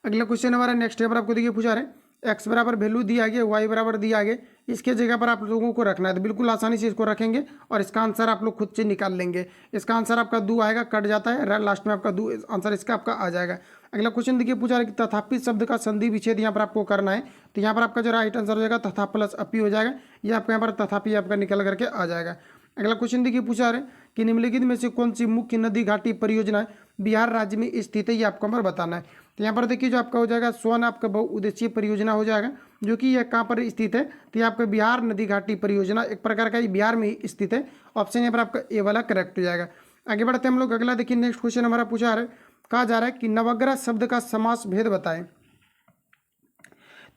S1: अगला क्वेश्चन हमारा नेक्स्ट यहाँ पर आपको देखिए पूछा रहे हैं, एक्स बराबर वैल्यू दिया गया, वाई बराबर दिया गया, इसके जगह पर आप लोगों को रखना है। तो बिल्कुल आसानी से इसको रखेंगे और इसका आंसर आप लोग खुद से निकाल लेंगे। इसका आंसर आपका 2 आएगा, कट जाता है, लास्ट में आपका 2 आंसर इसका आपका आ जाएगा। अगला क्वेश्चन देखिए पूछा है कि तथापि शब्द का संधि विच्छेद यहाँ पर आपको करना है। तो यहाँ पर आपका जो राइट आंसर हो जाएगा तथा प्लस अपी हो जाएगा। ये आपका यहाँ पर तथापि आपका निकल करके आ जाएगा। अगला क्वेश्चन देखिए पूछा है कि निम्नलिखित में से कौन सी मुख्य नदी घाटी परियोजना बिहार राज्य में स्थित है, ये आपको हमारा बताना है। तो यहाँ पर देखिए जो आपका हो जाएगा स्वर्ण आपका बहुउद्देशीय परियोजना हो जाएगा, जो कि यह कहाँ पर स्थित है, तो ये आपका बिहार नदी घाटी परियोजना एक प्रकार का बिहार में ही स्थित है। ऑप्शन यहाँ पर आपका ए वाला करेक्ट हो जाएगा। आगे बढ़ते हैं हम लोग। अगला देखिए नेक्स्ट क्वेश्चन हमारा पूछा है, कहा जा रहा है कि नवग्रह शब्द का समास भेद बताएं।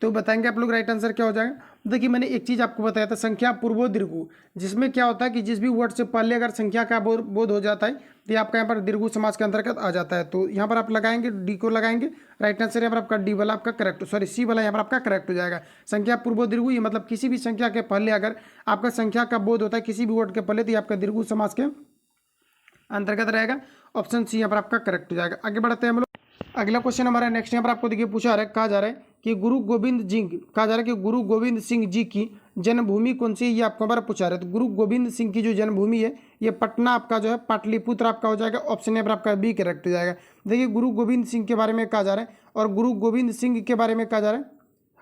S1: तो बताएंगे आप लोग राइट आंसर क्या हो जाएगा। देखिए मैंने एक चीज़ आपको बताया था, संख्या पूर्वो दीर्घु, जिसमें क्या होता है कि जिस भी वर्ड से पहले अगर संख्या का बोध हो जाता है तो ये आपका यहाँ पर दीर्घु समास के अंतर्गत आ जाता है। तो यहाँ पर आप लगाएंगे डी को लगाएंगे, राइट आंसर यहाँ पर आपका डी वाला आपका करेक्ट, सॉरी सी वाला यहाँ पर आपका करेक्ट हो जाएगा। संख्या पूर्वो दीर्घु ये मतलब किसी भी संख्या के पहले अगर आपका संख्या का बोध होता है किसी भी वर्ड के पहले तो ये आपका दीर्घु समास के अंतर्गत रहेगा। ऑप्शन सी यहाँ पर आपका करेक्ट हो जाएगा। आगे बढ़ते हैं हम लोग। अगला क्वेश्चन हमारा नेक्स्ट यहाँ पर आपको देखिए पूछा रहा है, कहा जा रहा है कि गुरु गोविंद जी, कहा जा रहा है कि गुरु गोविंद सिंह जी की जन्मभूमि कौन सी है, ये आपको हमारा पूछा रहा है। तो गुरु गोविंद सिंह की जो जन्मभूमि है ये पटना आपका जो है पाटलिपुत्र आपका हो जाएगा। ऑप्शन यहाँ पर आपका बी करेक्ट हो जाएगा। देखिए गुरु गोविंद सिंह के बारे में कहा जा रहा है, और गुरु गोविंद सिंह के बारे में कहा जा रहा है,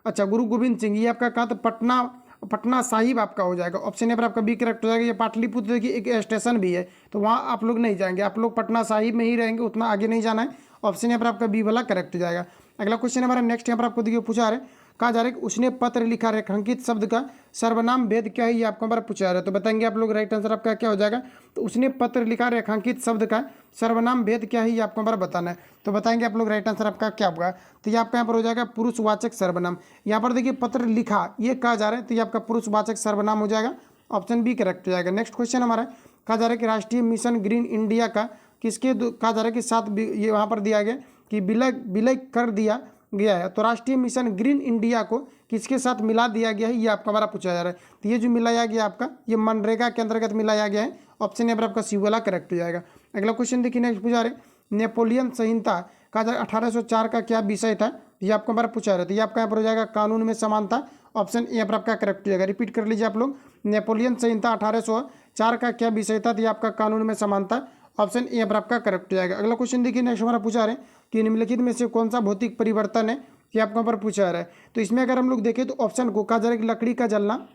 S1: अच्छा गुरु गोविंद सिंह ये आपका कहा, तो पटना, पटना साहिब आपका हो जाएगा। ऑप्शन यहाँ पर आपका बी करेक्ट हो जाएगा। ये पाटलिपुत्र की एक स्टेशन भी है, तो वहाँ आप लोग नहीं जाएंगे, आप लोग पटना साहिब में ही रहेंगे, उतना आगे नहीं जाना है। ऑप्शन यहाँ पर आपका बी वाला करेक्ट हो जाएगा। अगला क्वेश्चन हमारा नेक्स्ट यहाँ पर आपको देखिए पूछा रहा है, कहा जा रहा है कि उसने पत्र लिखा रेखांकित शब्द का सर्वनाम भेद क्या है, ये आपको हमारा पूछा रहा है। तो बताएंगे आप लोग, राइट आंसर आपका क्या हो जाएगा। तो उसने पत्र लिखा रेखांकित शब्द का सर्वनाम भेद क्या है, ये आपको हमारा बताना है। तो बताएंगे आप लोग, राइट आंसर आपका क्या होगा। तो ये आपका यहाँ पर हो जाएगा पुरुषवाचक सर्वनाम। यहाँ पर देखिए पत्र लिखा ये कहा जा रहा है, तो ये आपका पुरुषवाचक सर्वनाम हो जाएगा। ऑप्शन बी करेक्ट हो जाएगा। नेक्स्ट क्वेश्चन हमारा कहा जा रहा है कि राष्ट्रीय मिशन ग्रीन इंडिया का किसके कहा जा रहा है कि साथ ये वहाँ पर दिया गया कि विलय कर दिया गया है। तो राष्ट्रीय मिशन ग्रीन इंडिया को किसके साथ मिला दिया गया है, ये आपका हमारा पूछा जा रहा है। तो ये जो मिलाया गया आपका, ये मनरेगा के अंतर्गत मिलाया गया है। ऑप्शन यहाँ पर आपका सी वाला करेक्ट हो जाएगा। अगला क्वेश्चन देखिए नेक्स्ट पूछा रहे, नेपोलियन संहिता का 1804 का क्या विषय था, ये आपको हमारा पूछा रहा है। तो ये आपका यहाँ पर हो जाएगा कानून में समानता। ऑप्शन यहाँ पर आपका करेक्ट हो जाएगा। रिपीट कर लीजिए आप लोग, नेपोलियन संहिता 1804 का क्या विषय था, तो ये आपका कानून में समानता। ऑप्शन यहाँ पर आपका करेक्ट हो जाएगा। अगला क्वेश्चन देखिए नेक्स्ट हमारा पूछा रहे कि निम्नलिखित में से कौन सा भौतिक परिवर्तन है, ये आपको यहाँ पर पूछा रहा है। तो इसमें अगर हम लोग देखें तो ऑप्शन को कहा जा रहा है कि लकड़ी का जलना,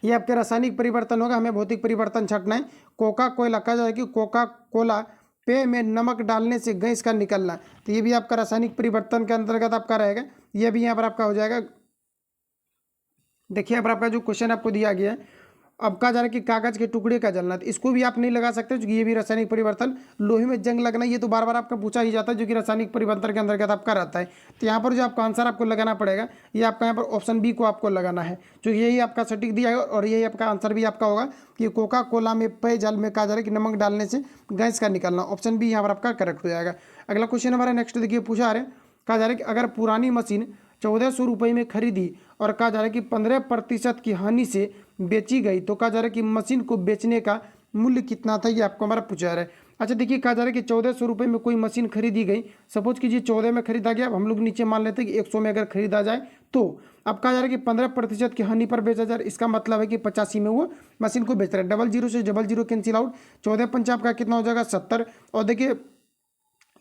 S1: ये आपके रासायनिक परिवर्तन होगा, हमें भौतिक परिवर्तन छटना है। कोका कोला, कहा जाए कि कोका कोला पेय में नमक डालने से गैस का निकलना, तो ये भी आपका रासायनिक परिवर्तन के अंतर्गत आपका रहेगा। ये भी यहाँ पर आपका हो जाएगा। देखिए यहाँ पर आपका जो क्वेश्चन आपको दिया गया है, अब कहा जा रहा है कि कागज के टुकड़े का जलना, तो इसको भी आप नहीं लगा सकते क्योंकि ये भी रासायनिक परिवर्तन। लोहे में जंग लगना, ये तो बार बार आपका पूछा ही जाता है, जो कि रासायनिक परिवर्तन के अंतर्गत आपका रहता है। तो यहाँ पर जो आपका आंसर आपको लगाना पड़ेगा, ये आपका यहाँ पर ऑप्शन बी को आपको लगाना है, जो यही आपका सटीक दिया है। और यही आपका आंसर भी आपका होगा कि कोका कोला में पेय जल में कहा जा रहा है कि नमक डालने से गैस का निकलना। ऑप्शन बी यहाँ पर आपका करेक्ट हो जाएगा। अगला क्वेश्चन हमारा नेक्स्ट देखिए पूछा आ रहा है, कहा जा रहा है कि अगर पुरानी मशीन 1400 रुपये में खरीदी और कहा जा रहा है कि 15% की हानि से बेची गई, तो कहा जा रहा है कि मशीन को बेचने का मूल्य कितना था, ये आपको हमारा पूछा रहा है। अच्छा देखिए कहा जा रहा है कि 1400 रुपये में कोई मशीन खरीदी गई, सपोज कीजिए 14 में खरीदा गया, अब हम लोग नीचे मान लेते हैं कि 100 में अगर खरीदा जाए, तो अब कहा जा रहा है कि 15% की हानि पर बेचा जा रहा है। इसका मतलब है कि 85 में वो मशीन को बेच रहा है। डबल जीरो से डबल जीरो कैंसिल आउट, 14 पंचा आपका कितना हो जाएगा 70। और देखिए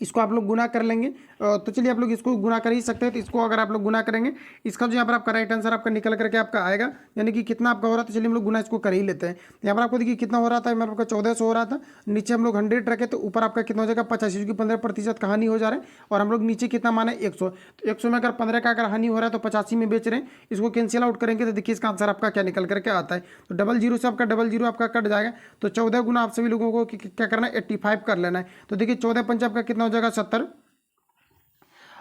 S1: इसको आप लोग गुना कर लेंगे, तो चलिए आप लोग इसको गुना कर ही सकते हैं। तो इसको अगर आप लोग गुना करेंगे, इसका जो यहाँ पर आपका राइट आंसर आपका निकल करके आपका आएगा, यानी कि कितना आपका हो रहा था। चलिए हम लोग गुना इसको कर ही लेते हैं। यहाँ पर आपको देखिए कितना हो रहा था, यहाँ पर आपका 1400 हो रहा था, नीचे हम लोग 100 रखे, तो ऊपर आपका कितना हो जाएगा 85, क्योंकि 15% का हानि हो जा रहा है। और हम लोग नीचे कितना माने 100, तो 100 में अगर 15 का अगर हानि हो रहा है तो 85 में बेच रहे हैं, इसको कैंसिल आउट करेंगे तो देखिए इसका आंसर आपका क्या निकल करके आता है। तो डबल जीरो से आपका डबल जीरो आपका कट जाएगा, तो 14 गुना आप सभी लोगों को क्या करना है 85 कर लेना है। तो देखिए 14 पंच आपका कितना हो जाएगा 70,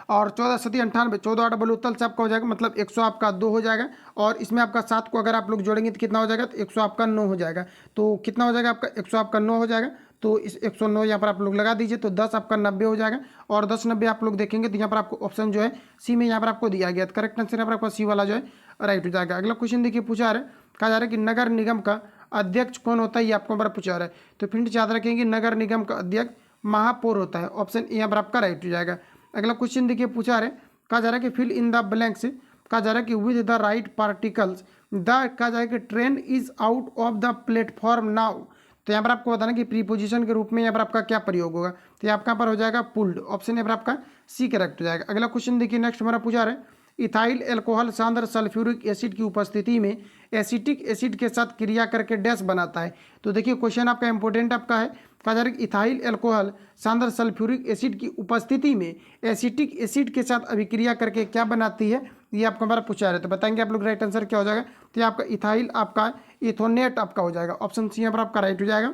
S1: और 14 सती 98, 14 8 बलूतल से आपका हो जाएगा, मतलब 100 आपका 2 हो जाएगा। और इसमें आपका 7 को अगर आप लोग जोड़ेंगे तो कितना हो जाएगा, तो 100 आपका 9 हो जाएगा। तो कितना हो जाएगा आपका 100 आपका 9 हो जाएगा। तो इस 109 यहाँ पर आप लोग लगा दीजिए, तो 10 आपका 90 हो जाएगा। और 10 90 आप लोग देखेंगे तो यहाँ पर आपको ऑप्शन जो है सी में यहाँ पर आपको दिया गया, तो करेक्ट आंसर यहाँ पर आपका सी वाला जो है राइट हो जाएगा। अगला क्वेश्चन देखिए पूछा रहा है, कहा जा रहा है कि नगर निगम का अध्यक्ष कौन होता है, ये आपको हमारा पूछा रहा है। तो फ्रेंड्स याद रखेंगे नगर निगम का अध्यक्ष महापौर होता है। ऑप्शन यहाँ पर आपका राइट हो जाएगा। अगला क्वेश्चन देखिए पूछा रहा है, कहा जा रहा है कि फिल इन द ब्लैंक्स, कहा जा रहा है कि with the right particles the, कहा जा रहा है कि train is out of the platform now. तो यहाँ पर आपको बताना कि प्रीपोजिशन के रूप में यहाँ पर आपका क्या प्रयोग होगा, तो यहाँ पर हो जाएगा पुल्ड। ऑप्शन यहाँ पर आपका सी करेक्ट हो जाएगा। अगला क्वेश्चन देखिए नेक्स्ट हमारा पूछा रहा है, इथाइल एल्कोहल सांद्र सल्फ्यूरिक एसिड की उपस्थिति में एसिटिक एसिड के साथ क्रिया करके डैश बनाता है। तो देखिए क्वेश्चन आपका इंपॉर्टेंट आपका है, कहा जा रहा है कि इथाइल एल्कोहल सांद्र सल्फ्यूरिक एसिड की उपस्थिति में एसिटिक एसिड के साथ अभिक्रिया करके क्या बनाती है, ये आपको हमारा पूछा रहा है। तो बताएंगे आप लोग राइट आंसर क्या हो जाएगा। तो ये आपका इथाइल आपका इथोनेट आपका हो जाएगा। ऑप्शन सी यहाँ पर आपका राइट हो जाएगा।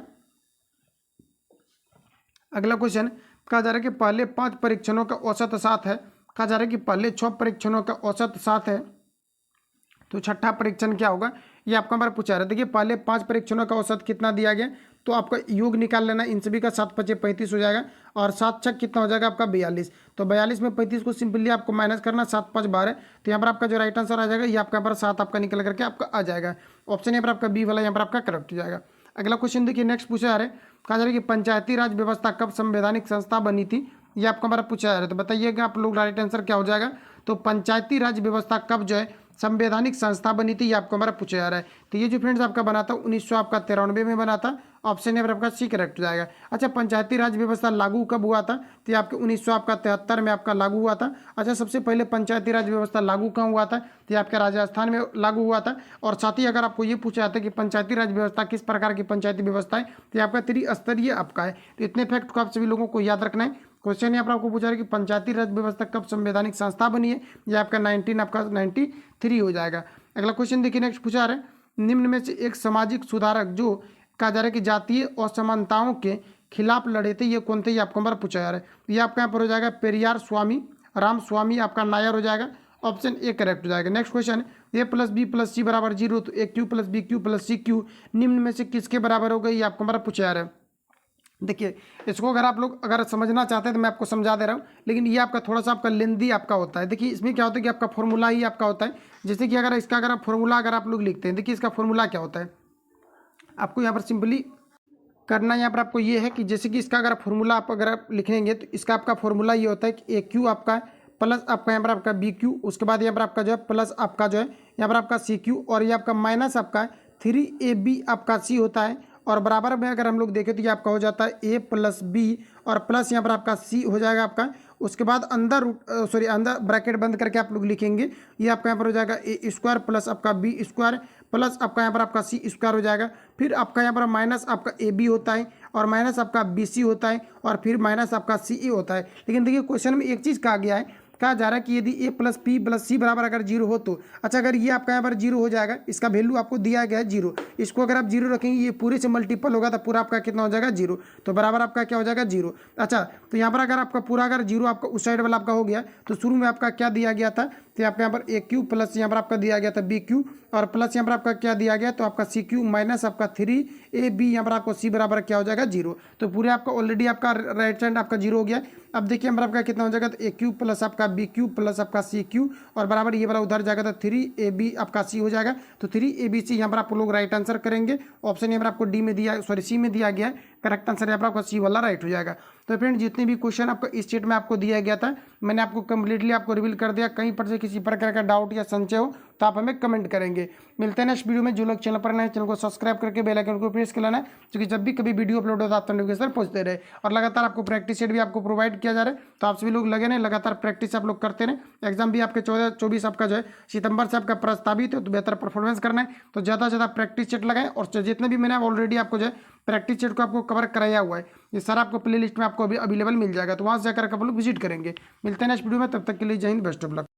S1: अगला क्वेश्चन कहा जा रहा है कि पहले 5 परीक्षणों का औसत 7 है, कहा जा रहा है कि पहले 6 परीक्षणों का औसत 7 है, तो छठा परीक्षण क्या होगा, ये आपका हमारा पूछा रहा है। देखिए पहले 5 परीक्षणों का औसत कितना दिया गया, तो आपका योग निकाल लेना, इन सभी का 7 5 35 हो जाएगा, और 7 6 कितना हो जाएगा आपका 42। तो 42 में 35 को सिंपली आपको माइनस करना, 7 5 12, तो यहाँ पर आपका जो राइट आंसर आ जाएगा ये आपका यहाँ पर 7 आपका निकल करके आपका आ जाएगा। ऑप्शन यहाँ पर आपका बी वाला यहाँ पर आपका करेक्ट हो जाएगा। अगला क्वेश्चन देखिए नेक्स्ट पूछा जा रहा है, कहा जा रहा है कि पंचायती राज व्यवस्था कब संवैधानिक संस्था बनी थी, ये आपको हमारा पूछा जा रहा है, तो बताइएगा आप लोग राइट आंसर क्या हो जाएगा। तो पंचायती राज व्यवस्था कब जो है संवैधानिक संस्था बनी थी, ये आपको हमारा पूछा जा रहा है। तो ये जो फ्रेंड्स आपका बना था 1993 में बना था। ऑप्शन नंबर आपका सी करेक्ट हो जाएगा। अच्छा, पंचायती राज व्यवस्था लागू कब हुआ था, तो ये आपके 1973 में आपका लागू हुआ था। अच्छा, सबसे पहले पंचायती राज व्यवस्था लागू कहाँ हुआ था, तो ये आपके राजस्थान में लागू हुआ था। और साथ ही अगर आपको ये पूछा जाता है कि पंचायती राज व्यवस्था किस प्रकार की पंचायती व्यवस्था है, तो ये आपका त्रिस्तरीय आपका है। तो इतने फैक्ट को आप सभी लोगों को याद रखना है। क्वेश्चन यहाँ पर आपको पूछा है कि पंचायती राज व्यवस्था कब संवैधानिक संस्था बनी है, ये आपका 1993 हो जाएगा। अगला क्वेश्चन देखिए, नेक्स्ट पूछा है निम्न में से एक सामाजिक सुधारक जो कहा जा रहा है कि जातीय असमानताओं के खिलाफ लड़े थे, ये कौन थे, ये आपको हमारा पूछा जा रहा है। ये आपका यहाँ पर हो जाएगा पेरियार स्वामी, राम स्वामी आपका नायर हो जाएगा। ऑप्शन ए करेक्ट हो जाएगा। Next question, A plus B plus C बराबर 0, तो A cube plus B cube plus C cube निम्न में से किसके बराबर होगा, ये आपको हमारा पूछा जा रहा है। देखिए, इसको अगर आप लोग अगर समझना चाहते हैं तो मैं आपको समझा दे रहा हूँ, लेकिन ये आपका थोड़ा सा आपका लेंदी आपका होता है। देखिए, इसमें क्या होता है कि आपका फॉर्मूला ही आपका होता है। जैसे कि अगर इसका अगर आप फॉर्मूला अगर आप लोग लिखते हैं, देखिए इसका फॉर्मूला क्या होता है, आपको यहाँ पर सिंपली करना यहाँ पर आपको ये है कि जैसे कि इसका अगर फॉर्मूला आप अगर आप लिखेंगे तो इसका आपका फॉर्मूला ये होता है कि ए क्यू आपका प्लस आपका यहाँ पर आपका बी क्यू, उसके बाद यहाँ पर आपका जो है प्लस आपका जो है यहाँ पर आपका सी क्यू, और ये आपका माइनस आपका 3ab आपका सी होता है। और बराबर में अगर हम लोग देखें तो ये आपका हो जाता है ए प्लस बी और प्लस यहाँ पर आपका सी हो जाएगा आपका। उसके बाद अंदर अंदर ब्रैकेट बंद करके आप लोग लिखेंगे, ये आपका यहाँ पर हो जाएगा ए स्क्वायर प्लस आपका बी स्क्वायर प्लस आपका यहाँ पर आपका सी स्क्वायर हो जाएगा। फिर आपका यहाँ पर माइनस आपका ए बी होता है और माइनस आपका बी सी होता है और फिर माइनस आपका सी ए होता है। लेकिन देखिए क्वेश्चन में एक चीज़ कहा गया है, कहा जा रहा है कि यदि ए प्लस पी प्लस सी बराबर अगर 0 हो तो, अच्छा अगर ये आपका यहाँ पर 0 हो जाएगा, इसका वैल्यू आपको दिया गया है 0, इसको अगर आप 0 रखेंगे ये पूरे से मल्टीपल होगा तो पूरा आपका कितना हो जाएगा 0, तो बराबर आपका क्या हो जाएगा 0। अच्छा, तो यहाँ पर अगर आपका पूरा अगर 0 आपका उस साइड वाला आपका हो गया तो शुरू में आपका क्या दिया गया था, तो आपका यहाँ पर ए क्यू प्लस यहाँ पर आपका दिया गया था बी क्यू और प्लस यहाँ पर आपका क्या दिया गया, तो आपका सी क्यू माइनस आपका 3ab यहाँ पर आपको सी बराबर क्या हो जाएगा 0। तो पूरे आपका ऑलरेडी आपका राइट साइड आपका 0 हो गया। अब देखिए यहाँ पर आपका कितना हो जाएगा, तो ए क्यू प्लस आपका बी क्यू प्लस आपका सी क्यू और बराबर ये वाला उधर जाएगा तो 3ab आपका सी हो जाएगा। तो 3abc यहाँ पर आप लोग राइट आंसर करेंगे। ऑप्शन यहाँ पर आपको डी में दिया सी में दिया गया है, करेक्ट आंसर यहाँ पर आपका सी वाला राइट हो जाएगा। तो फ्रेंड जितने भी क्वेश्चन आपको इस स्टेट में आपको दिया गया था मैंने आपको कंप्लीटली आपको रिवील कर दिया। कहीं पर से किसी प्रकार का डाउट या संशय हो तो आप हमें कमेंट करेंगे। मिलते हैं नेक्स्ट वीडियो में। जो लोग चैनल पर नए चैनल को सब्सक्राइब करके बेल आइकन को प्रेस कर लेना है, क्योंकि जब भी कभी वीडियो अपलोड होता है आप तक नोटिफिकेशन पहुंचते रहे। और लगातार आपको प्रैक्टिस सेट भी आपको प्रोवाइड किया जा रहा है, तो आप सभी लोग लगे रहें, लगातार प्रैक्टिस आप लोग करते रहें। एग्जाम भी आपके 14-24 आपका जो है सितंबर से आपका प्रस्तावित है, तो बेहतर परफॉर्मेंस करना है तो ज़्यादा से ज़्यादा प्रैक्टिस सेट लगाएं। और जितने भी मैंने ऑलरेडी आपको जो है प्रैक्टिस सेट को आपको कवर कराया हुआ है, ये सारा आपको प्ले लिस्ट में आपको अभी अवेलेबल मिल जाएगा, तो वहाँ से जाकर आप लोग विजिट करेंगे। मिलते हैं नेक्स्ट वीडियो में, तब तक के लिए जय हिंद, बेस्ट ऑफ लक।